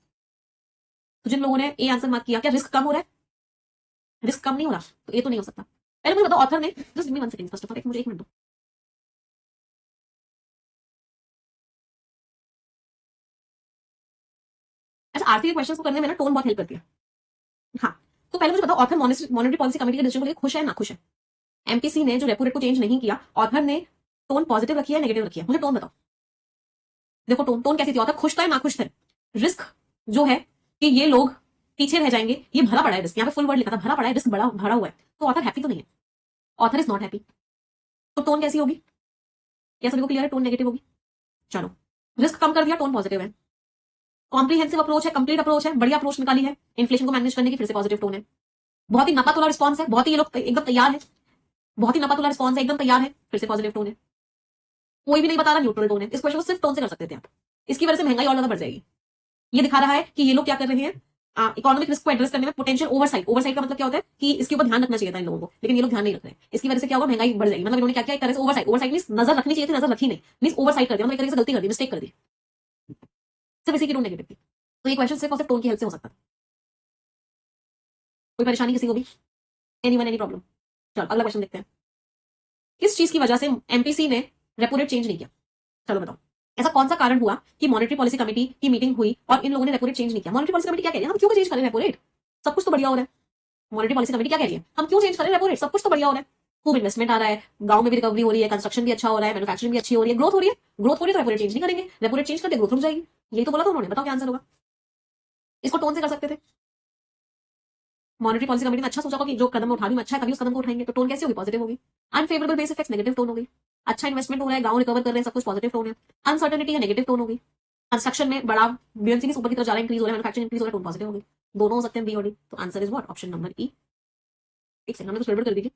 तो जिन लोगों ने ए आंसर मार्क किया, क्या रिस्क कम हो रहा है, रिस्क कम नहीं हो रहा, तो ये तो नहीं हो सकता। पहले मुझे बताओ ऑथर ने, just give me 1 second first of all, मुझे 1 मिनट दो। अच्छा, आरती के क्वेश्चंस को करने में ना टोन बहुत हेल्प करती है। हाँ, तो पहले मुझे बताओ ऑथर मॉनेटरी पॉलिसी कमेटी के डिसीजन को लेकर खुश है ना खुश है। एमपीसी ने जो रेपो रेट को चेंज नहीं किया, ऑथर ने टोन पॉजिटिव रखी है नेगेटिव रखी है, मुझे टोन बताओ। देखो टोन टोन कैसी थी, ऑथर खुश था ना खुश थे। रिस्क जो है कि ये लोग पीछे रह जाएंगे, ये भरा पड़ा है रिस्क, यहाँ पे फुल वर्ड लिखा था भरा पड़ा है, रिस्क बड़ा भरा हुआ है, तो ऑथर हैप्पी तो नहीं है, ऑथर इज नॉट हैप्पी। तो टोन कैसी होगी, क्या सभी को क्लियर है, टोन नेगेटिव होगी। चलो रिस्क कम कर दिया, टोन पॉजिटिव है। कॉम्प्रीहेंसिव अप्रोच है, कंप्लीट अप्रोच है, बढ़िया अप्रोच निकाली है इन्फ्लेशन को मैनेज करने की, फिर से पॉजिटिव टोन है। बहुत ही नपातुला रिस्पॉन्स है, बहुत ही ये लोग एकदम तैयार है, बहुत ही नपातुला रिस्पॉन्स है, एकदम तैयार है, फिर से पॉजिटिव टोन है। कोई भी नहीं बता रहा, न्यूट्रल टोन है। इस क्वेश्चन को सिर्फ टोन से कर सकते थे आप, इसकी वजह से महंगाई और ज्यादा बढ़ जाएगी। ये दिखा रहा है कि ये लोग क्या कर रहे हैं, इकोनॉमिक रिस्क को एड्रेस करने में पोटेंशियल ओवरसाइट। ओवरसाइट का मतलब क्या होता है कि इसके ऊपर ध्यान रखना चाहिए था इन लोगों को, लेकिन ये लोग ध्यान नहीं रख रहे हैं। इसकी वजह से क्या होगा, महंगाई बढ़ जाएगी। मतलब इन्होंने क्या किया, एक तरह से ओवरसाइट, ओवरसाइट मींस नजर रखनी चाहिए थी, नजर रखी नहीं, मींस ओवरसाइट कर दिया, मतलब एक तरीके से गलती कर दी, मिस्टेक कर दी, सिर्फ इसी की टोन नेगेटिव थी। तो ये क्वेश्चन सिर्फ और सिर्फ टोन की हेल्प से हो सकता था। कोई परेशानी किसी को भी, एनीवन एनी प्रॉब्लम। चलो अगला क्वेश्चन देखते हैं। किस चीज की वजह से एमपीसी ने रेपो रेट चेंज नहीं किया, चलो बताओ। ऐसा कौन सा कारण हुआ कि मॉनेटरी पॉलिसी कमेटी की मीटिंग हुई और इन लोगों ने रेपो रेट चेंज नहीं किया। मॉनेटरी पॉलिसी कमेटी क्या कह रही है, हम क्यों चेंज करें रेपो रेट, सब कुछ तो बढ़िया हो रहा है। मॉनेटरी पॉलिसी कमेटी क्या कह रही है, हम क्यों चेंज करें रेपो रेट, सब कुछ तो बढ़िया हो रहा है, खूब इन्वेस्टमेंट आ रहा है, गांव में भी रिकवरी हो रही है, कंस्ट्रक्शन भी अच्छा हो रहा है, मैन्युफैक्चरिंग भी अच्छी हो रही है, ग्रोथ हो रही है, ग्रोथ हो रही है, तो रेपो रेट चेंज नहीं करेंगे, रेपो रेट चेंज करके ग्रोथ रुक जाएगी। यही तो बोला था उन्होंने, बताओ क्या आंसर होगा। इसको टोन से कर सकते थे। मॉनेटरी पॉलिसी कमेटी ने अच्छा सोचा होगा कि जो कदम उठा रही हूं अच्छा है, तभी उस कदम को उठाएंगे, तो टोन कैसी होगी, पॉजिटिव होगी। Unfavourable base effects negative tone होगी। अच्छा इन्वेस्टमेंट हो रहा है, गांव रिकवर कर रहे हैं, सब कुछ पॉजिटिव टोन है। अनसर्टेनिटी है, नेगेटिव टोन होगी। कंस्ट्रक्शन में बड़ा बीएमसी ऊपर की तरफ जा रहा है, इंक्रीज हो रहा है, मैन्युफैक्चरिंग इंक्रीज हो रहा है, टोन पॉजिटिव होगी। दोनों हो सकते हैं बी और डी, तो answer is what, option number ई। एक सेकंड, हमने कुछ गड़बड़ कर दी थी,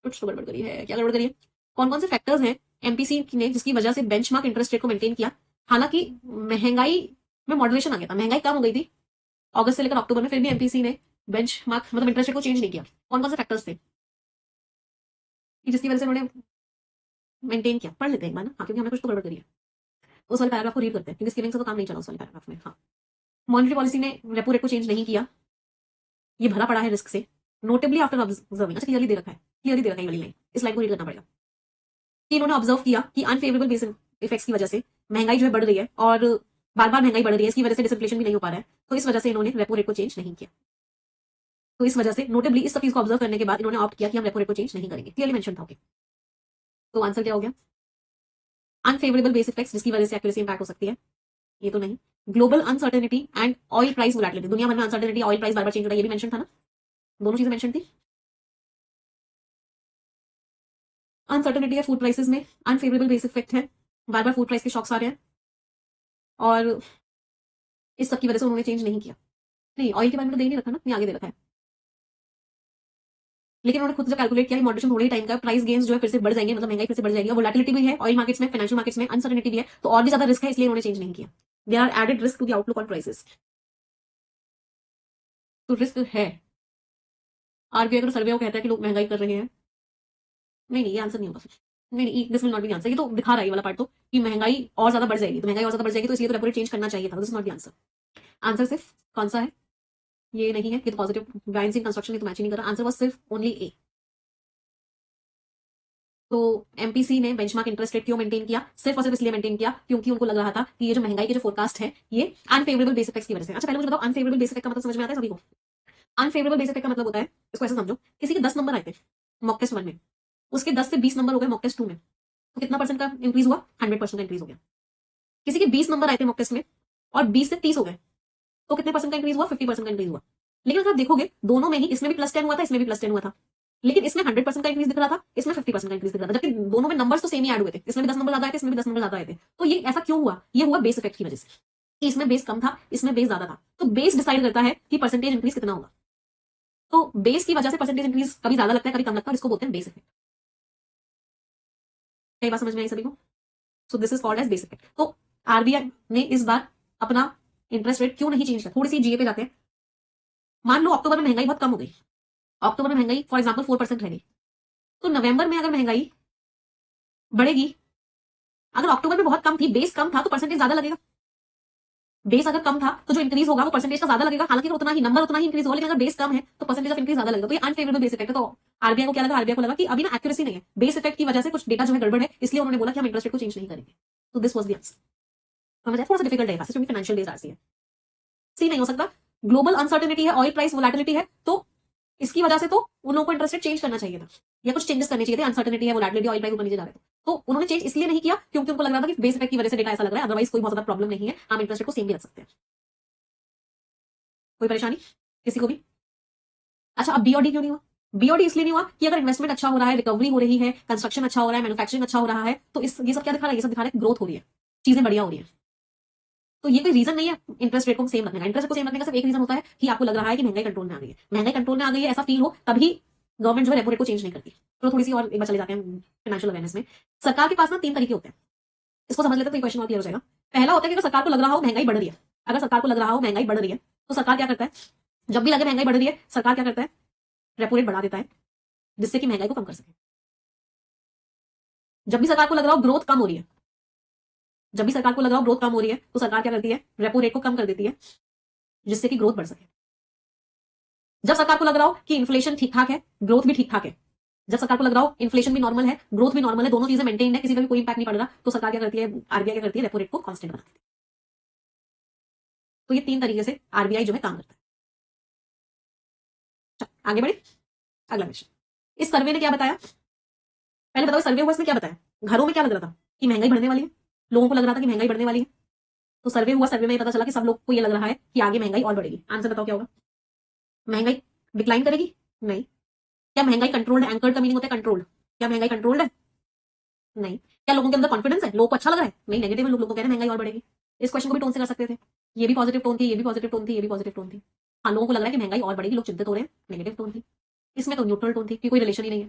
कुछ तो गड़बड़ करी है, क्या गड़बड़ करी है। कौन कौन से फैक्टर्स हैं एमपीसी ने जिसकी वजह से बेंचमार्क इंटरेस्ट रेट को मेंटेन किया, हालांकि महंगाई में मॉडरेशन आ गया था, महंगाई कम हो गई थी अगस्त से लेकर अक्टूबर में, फिर भी एमपीसी ने बेंचमार्क मतलब इंटरेस्ट रेट को चेंज नहीं किया। कौन कौन से फैक्टर्स थे कि जिसकी वजह से उन्होंने मेंटेन किया, पढ़ लेते हैं एक बार ना, हाँ, क्योंकि हमने कुछ तो गड़बड़ करी है। उस वाले पैराग्राफ को रीड करते हैं, क्योंकि स्किमिंग से तो काम नहीं चला उस वाले पैराग्राफ में। हाँ, मॉनेटरी पॉलिसी ने रेपो रेट को चेंज नहीं किया, ये भरा पड़ा है रिस्क से, नोटेबली आफ्टर ऑब्जर्विंग, अच्छा क्लियरली दे रखा है, क्लियरली दे रखा है ये वाली लाइन, इस लाइन को रीड करना पड़ेगा कि इन्होंने ऑब्जर्व किया कि अनफेवरेबल बेस इफेक्ट्स की वजह से महंगाई जो है बढ़ रही है, और बार बार महंगाई बढ़ रही है, इसकी वजह से डिसइंफ्लेशन भी नहीं हो पा रहा है, तो इस वजह से इन्होंने रेपो रेट को चेंज नहीं किया। तो इस वजह से नोटेबली इस सब चीज को ऑब्जर्व करने के बाद इन्होंने ऑप्ट किया कि हम रेपो रेट को चेंज नहीं करेंगे, क्लियरली मेंशन था। ओके, तो आंसर क्या हो गया, अनफेवरेबल बेस इफेक्ट्स जिसकी वजह से एक्यूरेसी इंपैक्ट हो सकती है, ये तो नहीं। Global uncertainty and oil price volatility, दुनिया भर में अनसर्टेनिटी, ऑयल प्राइस बार बार चेंज हो रहा है, ये भी मेंशन था ना, दोनों चीजें मेंशन थी। अनसर्टेनिटी है फूड प्राइसेस में, अनफेवरेबल बेस इफेक्ट है, बार बार फूड प्राइस के शॉक्स आ रहे हैं, और इस सब की वजह से उन्होंने चेंज नहीं किया। नहीं, ऑयल के बारे में तो दे नहीं रखा ना, नहीं आगे दे रखा है, लेकिन उन्होंने खुद से कैलकुलेट किया मॉडरेशन थोड़े ही टाइम का, प्राइस गेन्स जो है फिर से बढ़ जाएंगे, मतलब महंगाई फिर से बढ़ जाएगी, और वोलेटिलिटी भी है ऑयल मार्केट्स में, फाइनेंशियल मार्केट्स में अनसर्टेनिटी भी है, तो और भी ज्यादा रिस्क है, इसलिए उन्होंने चेंज नहीं किया। There are added risk to the outlook on prices, तो रिस्क है। आरबीआई का सर्वे कहता है कि लोग महंगाई कर रहे हैं, नहीं नहीं, ये आंसर नहीं होगा। नहीं नहीं, this will not be answer, ये तो दिखा रहा है ये वाला पार्ट तो कि महंगाई और ज्यादा बढ़ जाएगी, तो महंगाई और ज्यादा बढ़ जाएगी, तो इसलिए तो रेपो रेट चेंज करना चाहिए था, this is not the answer. Answer सिर्फ कौन सा है, ये नहीं है, ये तो पॉजिटिव बायंसी कंस्ट्रक्शन, ये तो मैच ही नहीं कर रहा, आंसर वाज सिर्फ ओनली ए। तो एमपीसी ने बेंचमार्क इंटरेस्ट रेट क्यों मेंटेन किया, सिर्फ और सिर्फ इसलिए मेंटेन किया क्योंकि उनको लग रहा था कि ये जो महंगाई के जो फोरकास्ट है ये अनफेवरेबल बेस इफेक्ट्स की वजह से। अच्छा पहले मुझे बताओ, अनफेवरेबल बेस इफेक्ट का मतलब समझ में आता है सभी को। अनफेवरेबल बेस इफेक्ट का मतलब होता है, इसको ऐसे समझो, किसी के 10 नंबर आए थे मॉक टेस्ट 1 में, उसके 10 से 20 नंबर हो गए मॉक टेस्ट 2 में, तो कितना परसेंट का इंक्रीज हुआ, 100% का इंक्रीज हो गया। किसी के 20 नंबर आए थे मॉक टेस्ट में और 20 से 30 हो गए, तो कितने परसेंट का इंक्रीज हुआ, 50% का इंक्रीज हुआ। लेकिन अगर आप देखोगे दोनों में ही, इसमें भी +10 हुआ था, इसमें भी +10 हुआ था, लेकिन इसमें 100% का इंक्रीज दिख रहा था, इसमें 50% का इंक्रीज दिख रहा था, जबकि दोनों में नंबर्स तो सेम ही ऐड हुए थे, इसमें भी 10 नंबर ज्यादा आए थे, इसमें भी 10 नंबर ज्यादा आए थे। तो ये ऐसा क्यों हुआ, ये हुआ बेस इफेक्ट की वजह से, कि इसमें बेस कम था, इसमें बेस ज्यादा था, तो बेस डिसाइड करता है कि परसेंटेज इंक्रीज कितना होगा। तो बेस की वजह से परसेंटेज इंक्रीज कभी ज्यादा लगता है, कभी कम लगता है, इसको बोलते हैं बेस इफेक्ट। कई बात समझ में आई सभी को, so this is called as base effect. तो आरबीआई ने इस बार अपना इंटरेस्ट रेट क्यों नहीं चेंज किया, थोड़ी सी जीए पे जाते हैं। मान लो अक्टूबर में महंगाई बहुत कम हो गई, अक्टूबर में महंगाई फॉर एग्जाम्पल 4% रह गई, तो नवंबर में अगर महंगाई बढ़ेगी, अगर अक्टूबर में बहुत कम थी, बेस कम था, तो परसेंटेज ज्यादा लगेगा। बेस अगर कम था तो जो इंक्रीज होगा वो परसेंटेज का ज्यादा लगेगा, हालांकि उतना ही नंबर उतना ही इंक्रीज होगा, लेकिन अगर बेस कम है तो परसेंटेज ऑफ इंक्रीज ज्यादा लगेगा। तो ये अनफेवरेबल बेस इफेक्ट है। तो आरबीआई को क्या लगा, आरबीआई को लगा कि अभी ना एक्यूरेसी नहीं है, बेस इफेक्ट की वजह से कुछ डेटा जो है गड़बड़ है, इसलिए उन्होंने बोला कि हम इंटरेस्ट रेट को चेंज नहीं करेंगे। तो दिस वाज द आंसर। समझ आया, थोड़ा सा डिफिकल्ट है क्योंकि फाइनेंशियल डेज आरसी है, सी नहीं हो सकता। ग्लोबल अनसर्टेनिटी है, ऑयल प्राइस वोलेटिलिटी है, तो इसकी वजह से तो उन लोगों को इंटरेस्ट रेट चेंज करना चाहिए था, या कुछ चेंजेस करने चाहिए थे। अनसर्टेनिटी है, वोलेटिलिटी, ऑयल प्राइस ऊपर नीचे जा रहे थे, तो उन्होंने चेंज इसलिए नहीं किया क्योंकि उनको लग रहा था कि बेस इफेक्ट की वजह से डेटा ऐसा लग रहा है, अदरवाइज कोई बहुत ज्यादा प्रॉब्लम नहीं है, हम इंटरेस्ट रेट को सेम भी रख सकते हैं। कोई परेशानी किसी को भी? अच्छा, अब बी और डी क्यों नहीं हुआ? बी और डी इसलिए नहीं हुआ कि अगर इन्वेस्टमेंट अच्छा हो रहा है, रिकवरी हो रही है, कंस्ट्रक्शन अच्छा हो रहा है, मैन्युफैक्चरिंग अच्छा हो रहा है, तो ये सब क्या दिखा रहा है? ये सब दिखा रहा है ग्रोथ हो रही है, चीजें बढ़िया हो रही है। तो ये कोई रीजन नहीं है इंटरेस्ट रेट को सेम रखने का। इंटरेस्ट रेट को सेम रखने का सिर्फ एक रीजन होता है कि आपको लग रहा है कि महंगाई कंट्रोल में आ गई है। महंगाई कंट्रोल में आ गई है ऐसा फील हो तभी गवर्नमेंट जो है रेपो रेट को चेंज नहीं करती। तो थोड़ी सी और एक बार चले जाते हैं फाइनेंशियल अवेयरनेस में। सरकार के पास ना 3 तरीके होते हैं, इसको समझ लेते तो ये क्वेश्चन और क्लियर हो जाएगा। पहला होता है कि अगर सरकार को लग रहा हो महंगाई बढ़ रही है, अगर सरकार को लग रहा हो महंगाई बढ़ रही है तो सरकार क्या करता है? जब भी लगे महंगाई बढ़ रही है, सरकार क्या करता है? रेपो रेट बढ़ा देता है, जिससे कि महंगाई को कम कर सके। जब भी सरकार को लग रहा हो ग्रोथ कम हो रही है, जब भी सरकार को लग रहा हो ग्रोथ कम हो रही है, तो सरकार क्या करती है? रेपो रेट को कम कर देती है, जिससे कि ग्रोथ बढ़ सके। जब सरकार को लग रहा हो कि इन्फ्लेशन ठीक ठाक है, ग्रोथ भी ठीक ठाक है, जब सरकार को लग रहा हो इन्फ्लेशन भी नॉर्मल है, ग्रोथ भी नॉर्मल है, दोनों चीजें मेंटेन है, किसी का भी कोई इंपैक्ट नहीं पड़ रहा, तो सरकार क्या करती है? आरबीआई क्या करती है? रेपो रेट को कांस्टेंट बना देती है। तो ये 3 तरीके से आरबीआई जो है काम करता है। चलो आगे बढ़े, अगला क्वेश्चन। इस सर्वे ने क्या बताया? पहले बताओ सर्वे हुआ इसने क्या बताया? घरों में क्या लग रहा था? कि महंगाई बढ़ने वाली है, लोगों को लग रहा था कि महंगाई बढ़ने वाली है। तो सर्वे हुआ, सर्वे में पता चला कि सब लोग को ये लग रहा है कि आगे महंगाई और बढ़ेगी। आंसर बताओ क्या होगा? महंगाई डिक्लाइन करेगी? नहीं। क्या महंगाई कंट्रोल्ड है? एंकर्ड का मीनिंग होता है कंट्रोल्ड। क्या महंगाई कंट्रोल्ड है? नहीं। क्या लोगों के अंदर कॉन्फिडेंस है? लोगों को अच्छा लग रहा है? नहीं, नेगेटिव है, लोगों को कह रहे हैं महंगाई और बढ़ेगी। इस क्वेश्चन को भी टोन से कर सकते थे, ये भी पॉजिटिव टोन थी, ये भी पॉजिटिव टोन थी, ये भी पॉजिटिव टोन थी। हाँ, लोगों को लग रहा है कि महंगाई और बढ़ेगी, लोग चिंतित हो रहे हैं, नेगेटिव टोन थी। इसमें तो न्यूट्रल टोन थी कि कोई रिलेशन ही नहीं है।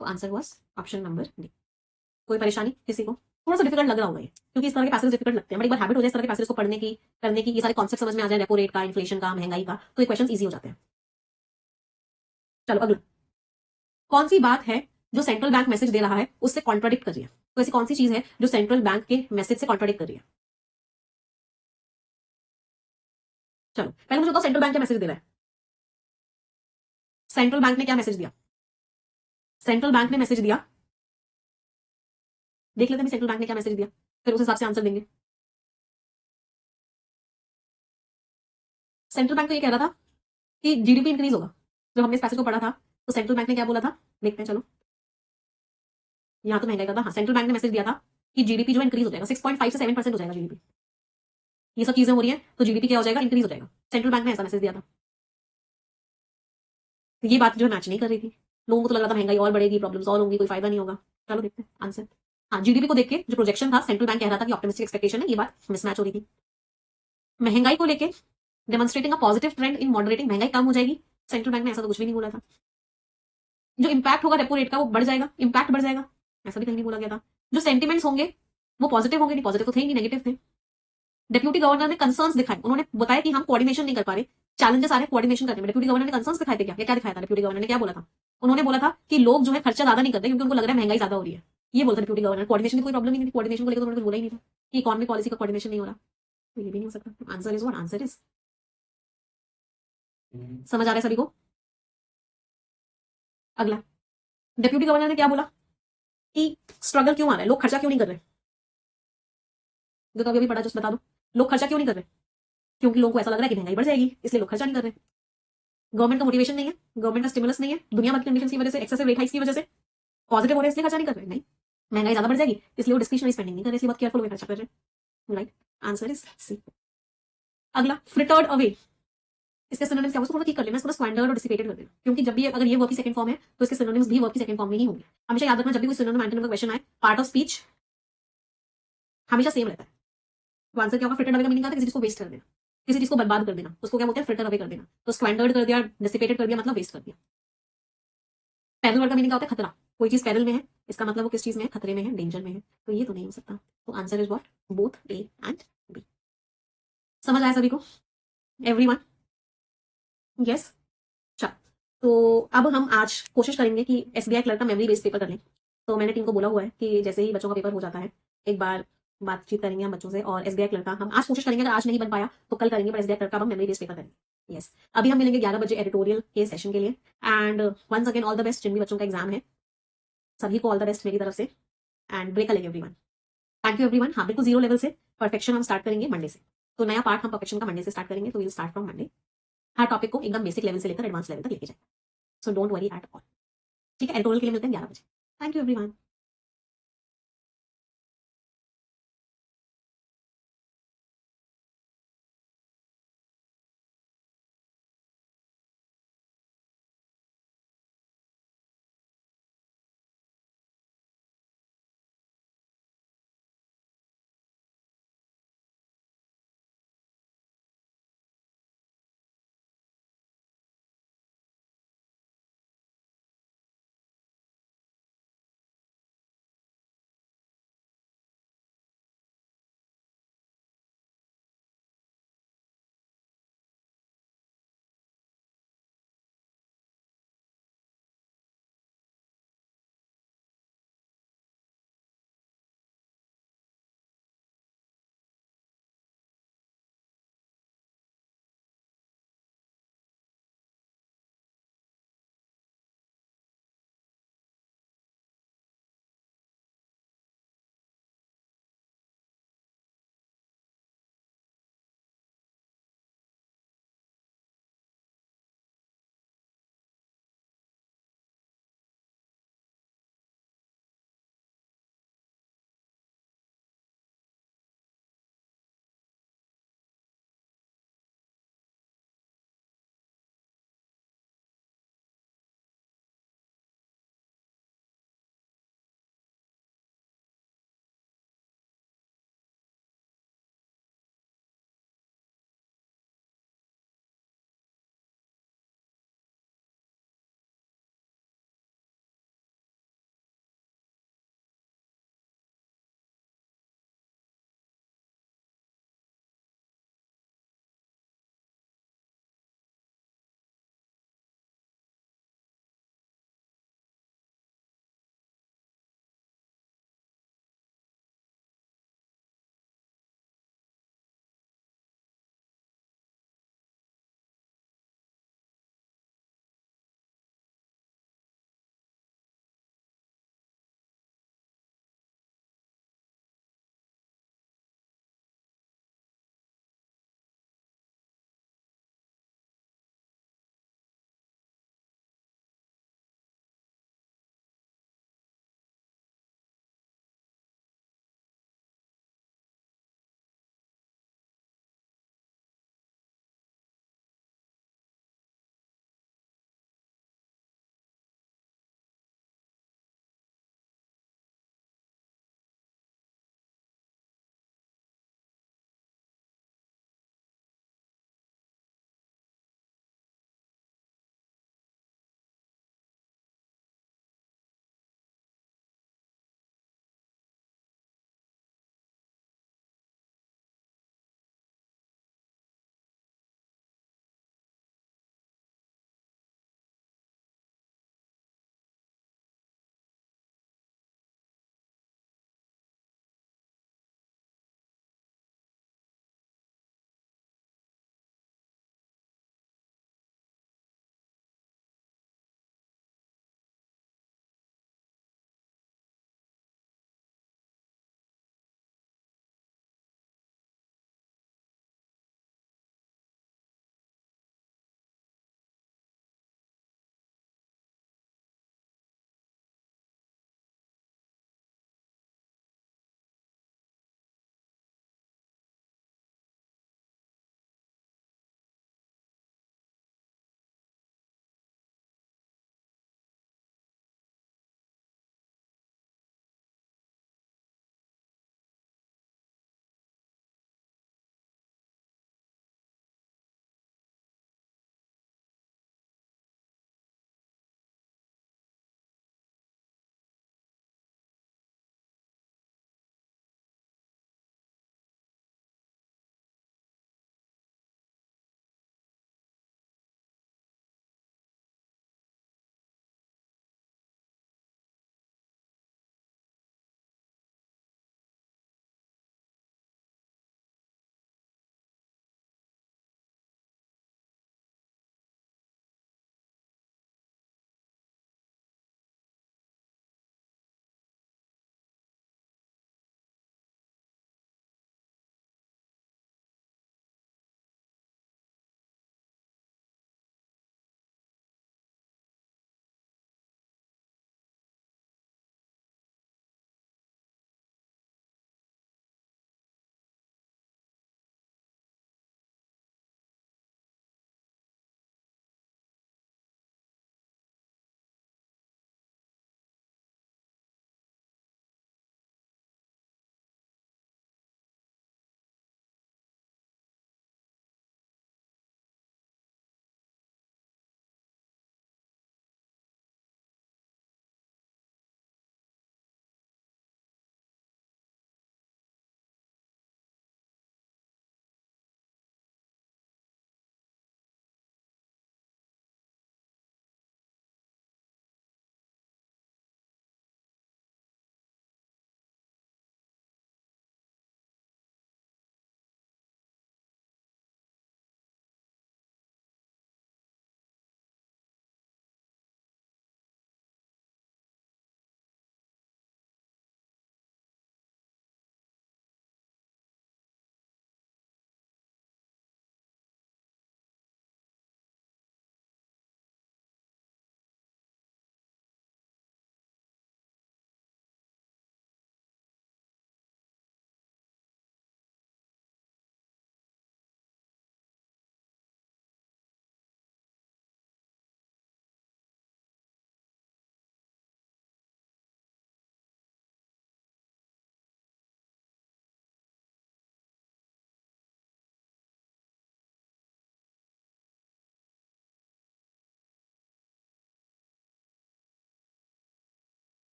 तो answer was option number D. कोई परेशानी किसी को? थोड़ा सा डिफिकल्ट लग रहा होगा ये, क्योंकि इस तरह के पैसेज डिफिकल्ट लगते हैं, बट एक बार हैबिट हो जाए इस तरह के पैसेज को पढ़ने की, करने की, ये सारे कॉन्सेप्ट समझ में आ जाए, रेपो रेट का, इन्फ्लेशन का, महंगाई का, तो ये क्वेश्चन ईजी हो जाते हैं। चलो अगला, कौन सी बात है जो सेंट्रल बैंक मैसेज दे रहा है उससे कॉन्ट्राडिक्ट कर रही है? तो ऐसी कौन सी चीज है जो सेंट्रल बैंक के मैसेज से कॉन्ट्राडिक्ट कर रही है? चलो पहले मुझे बताओ सेंट्रल बैंक क्या मैसेज दे रहा है? सेंट्रल बैंक ने क्या मैसेज दिया? सेंट्रल बैंक ने मैसेज दिया, देख लेते हैं सेंट्रल बैंक ने क्या मैसेज दिया, फिर उस हिसाब से आंसर देंगे। सेंट्रल बैंक तो ये कह रहा था कि जीडीपी इंक्रीज होगा। जब हमने इस पैसेज को पढ़ा था तो सेंट्रल बैंक ने क्या बोला था? देखते हैं चलो। यहाँ तो महंगाई का था, हाँ, सेंट्रल बैंक ने मैसेज दिया था कि जीडीपी जो इंक्रीज हो जाएगा, 6.5 से 7% हो जाएगा जीडीपी। ये सब चीजें हो रही है तो जीडीपी क्या हो जाएगा? इंक्रीज हो जाएगा। सेंट्रल बैंक ने ऐसा मैसेज दिया था। तो ये बात जो मैच नहीं कर रही थी, लोगों को तो लग रहा था महंगाई और बढ़ेगी, प्रॉब्लम्स और होंगी, कोई फायदा नहीं होगा। चलो देखते हैं आंसर। हाँ, जीडीपी को देख के जो प्रोजेक्शन था, सेंट्रल बैंक कह रहा था कि ऑप्टिमिस्टिक एक्सपेक्टेशन है, ये बात मिसमैच हो रही थी। महंगाई को लेके demonstrating a positive trend in moderating, महंगाई कम हो जाएगी, सेंट्रल बैंक ने ऐसा तो कुछ भी नहीं बोला था। जो इंपैक्ट होगा रेपो रेट का वो बढ़ जाएगा, इंपैक्ट बढ़ जाएगा, ऐसा भी कहीं नहीं बोला गया था। जो सेंटिमेंट्स होंगे वो पॉजिटिव होंगे, नहीं पॉजिटिव तो थे ही नहीं, नेगेटिव थे। डिप्यूटी गवर्नर ने कंसर्न्स दिखाए, उन्होंने बताया कि हम कोऑर्डिनेशन नहीं कर पा रहे, चैलेंजेस आ रहे कोऑर्डिनेशन करने में। डिप्यूटी गवर्नर ने कंसर्न्स दिखाए थे क्या? क्या दिखाया था डिप्यूटी गवर्नर ने? क्या बोला था? उन्होंने बोला था कि लोग जो है खर्चा ज्यादा नहीं करते क्योंकि उनको लग रहा है महंगाई ज्यादा हो रही है। ये बोलता डिप्यूटी गवर्नर। कोऑर्डिनेशन की कोई प्रॉब्लम ही नहीं, कोऑर्डिनेशन को लेकर तो उन्होंने कुछ बोला ही नहीं था कि इकोनॉमिक पॉलिसी का कोऑर्डिनेशन नहीं हो रहा, तो ये भी नहीं हो सकता। Answer is what? Answer is, समझ आ रहा है सभी को? अगला, डिप्यूटी गवर्नर ने क्या बोला कि स्ट्रगल क्यों आ रहा है, लोग खर्चा क्यों नहीं कर रहे? जो तो अभी पढ़ा जस्ट बता दो, लोग खर्चा क्यों नहीं कर रहे? क्योंकि लोगों को ऐसा लग रहा है कि महंगाई बढ़ जाएगी, इसलिए लोग खर्चा नहीं कर रहे। गवर्नमेंट का मोटिवेशन नहीं है, गवर्नमेंट का स्टिमुलस नहीं है, दुनिया भर की कंडीशन की वजह से, एक्सेसिव रेट हाइक्स की वजह से पॉजिटिव हो रहे हैं, इसलिए खर्चा नहीं कर रहे। नहीं, महंगाई ज्यादा बढ़ जाएगी इसलिए वो डिस्क्रिशनरी स्पेंडिंग नहीं कर रहे, इसलिए बहुत केयरफुल वे खर्चा कर रहे हैं। Right, answer is C. अगला, फ्रिटर्ड अवे, इसके सिनोनिम्स क्या होंगे? थोड़ा ठीक कर लेना, इसको स्क्वैंडर्ड और डिसिपेटेड कर देना, क्योंकि जब भी अगर ये वर्ब की सेकंड फॉर्म है तो इसके सिनोनिम्स भी वर्ब की सेकंड फॉर्म में ही होंगे। हमेशा याद रखना, जब भी कोई सिनोनिम एंटोनिम का क्वेश्चन आए, पार्ट ऑफ स्पीच हमेशा सेम रहता है। तो आंसर क्या होगा? फ्रिटर्ड अवे का मीनिंग आता है किसी चीज को वेस्ट कर देना, किसी चीज को बर्बाद कर देना, उसको क्या बोलते हैं? फ्रिटर अवे कर देना। तो स्क्वैंडर्ड कर दिया, डिसिपेटेड कर दिया, मतलब वेस्ट कर दिया। पैरल वर्ड का मीनिंग क्या होता है? खतरा, कोई चीज पैरल में है, इसका मतलब वो किस चीज में है? खतरे में है, डेंजर में है, तो ये तो नहीं हो सकता। तो answer is what? Both A and B. समझ आया सभी को? एवरीवन? यस। चल, तो अब हम आज कोशिश करेंगे कि एसबीआई क्लर्क का मेमोरी बेस्ड पेपर कर लें। तो मैंने टीम को बोला हुआ है कि जैसे ही बच्चों का पेपर हो जाता है एक बार बातचीत करेंगे हम बच्चों से, और एसबीआई क्लर्क का हम आज कोशिश करेंगे, अगर आज नहीं बन पाया तो कल करेंगे, पर एसबीआई क्लर्क का हम मेमोरी बेस्ड पेपर करेंगे। यस, अभी हम मिलेंगे 11 बजे एडिटोरियल के सेशन के लिए। And once again all the best, जिन भी बच्चों का एग्जाम है सभी को ऑल द बेस्ट मेरी तरफ से, एंड ब्रेक लेंगे एवरीवन। Thank you everyone. हाँ, बिल्कुल जीरो लेवल से परफेक्शन हम स्टार्ट करेंगे मंडे से। तो नया पार्ट हम परफेक्शन का मंडे से स्टार्ट करेंगे, तो will start from Monday. Her topic को एकदम बेसिक लेवल से लेकर एडवांस लेवल तक लेके जाएंगे, so don't worry at all. ठीक है, एडिटोरियल के लिए मिलते हैं 11 बजे। Thank you everyone.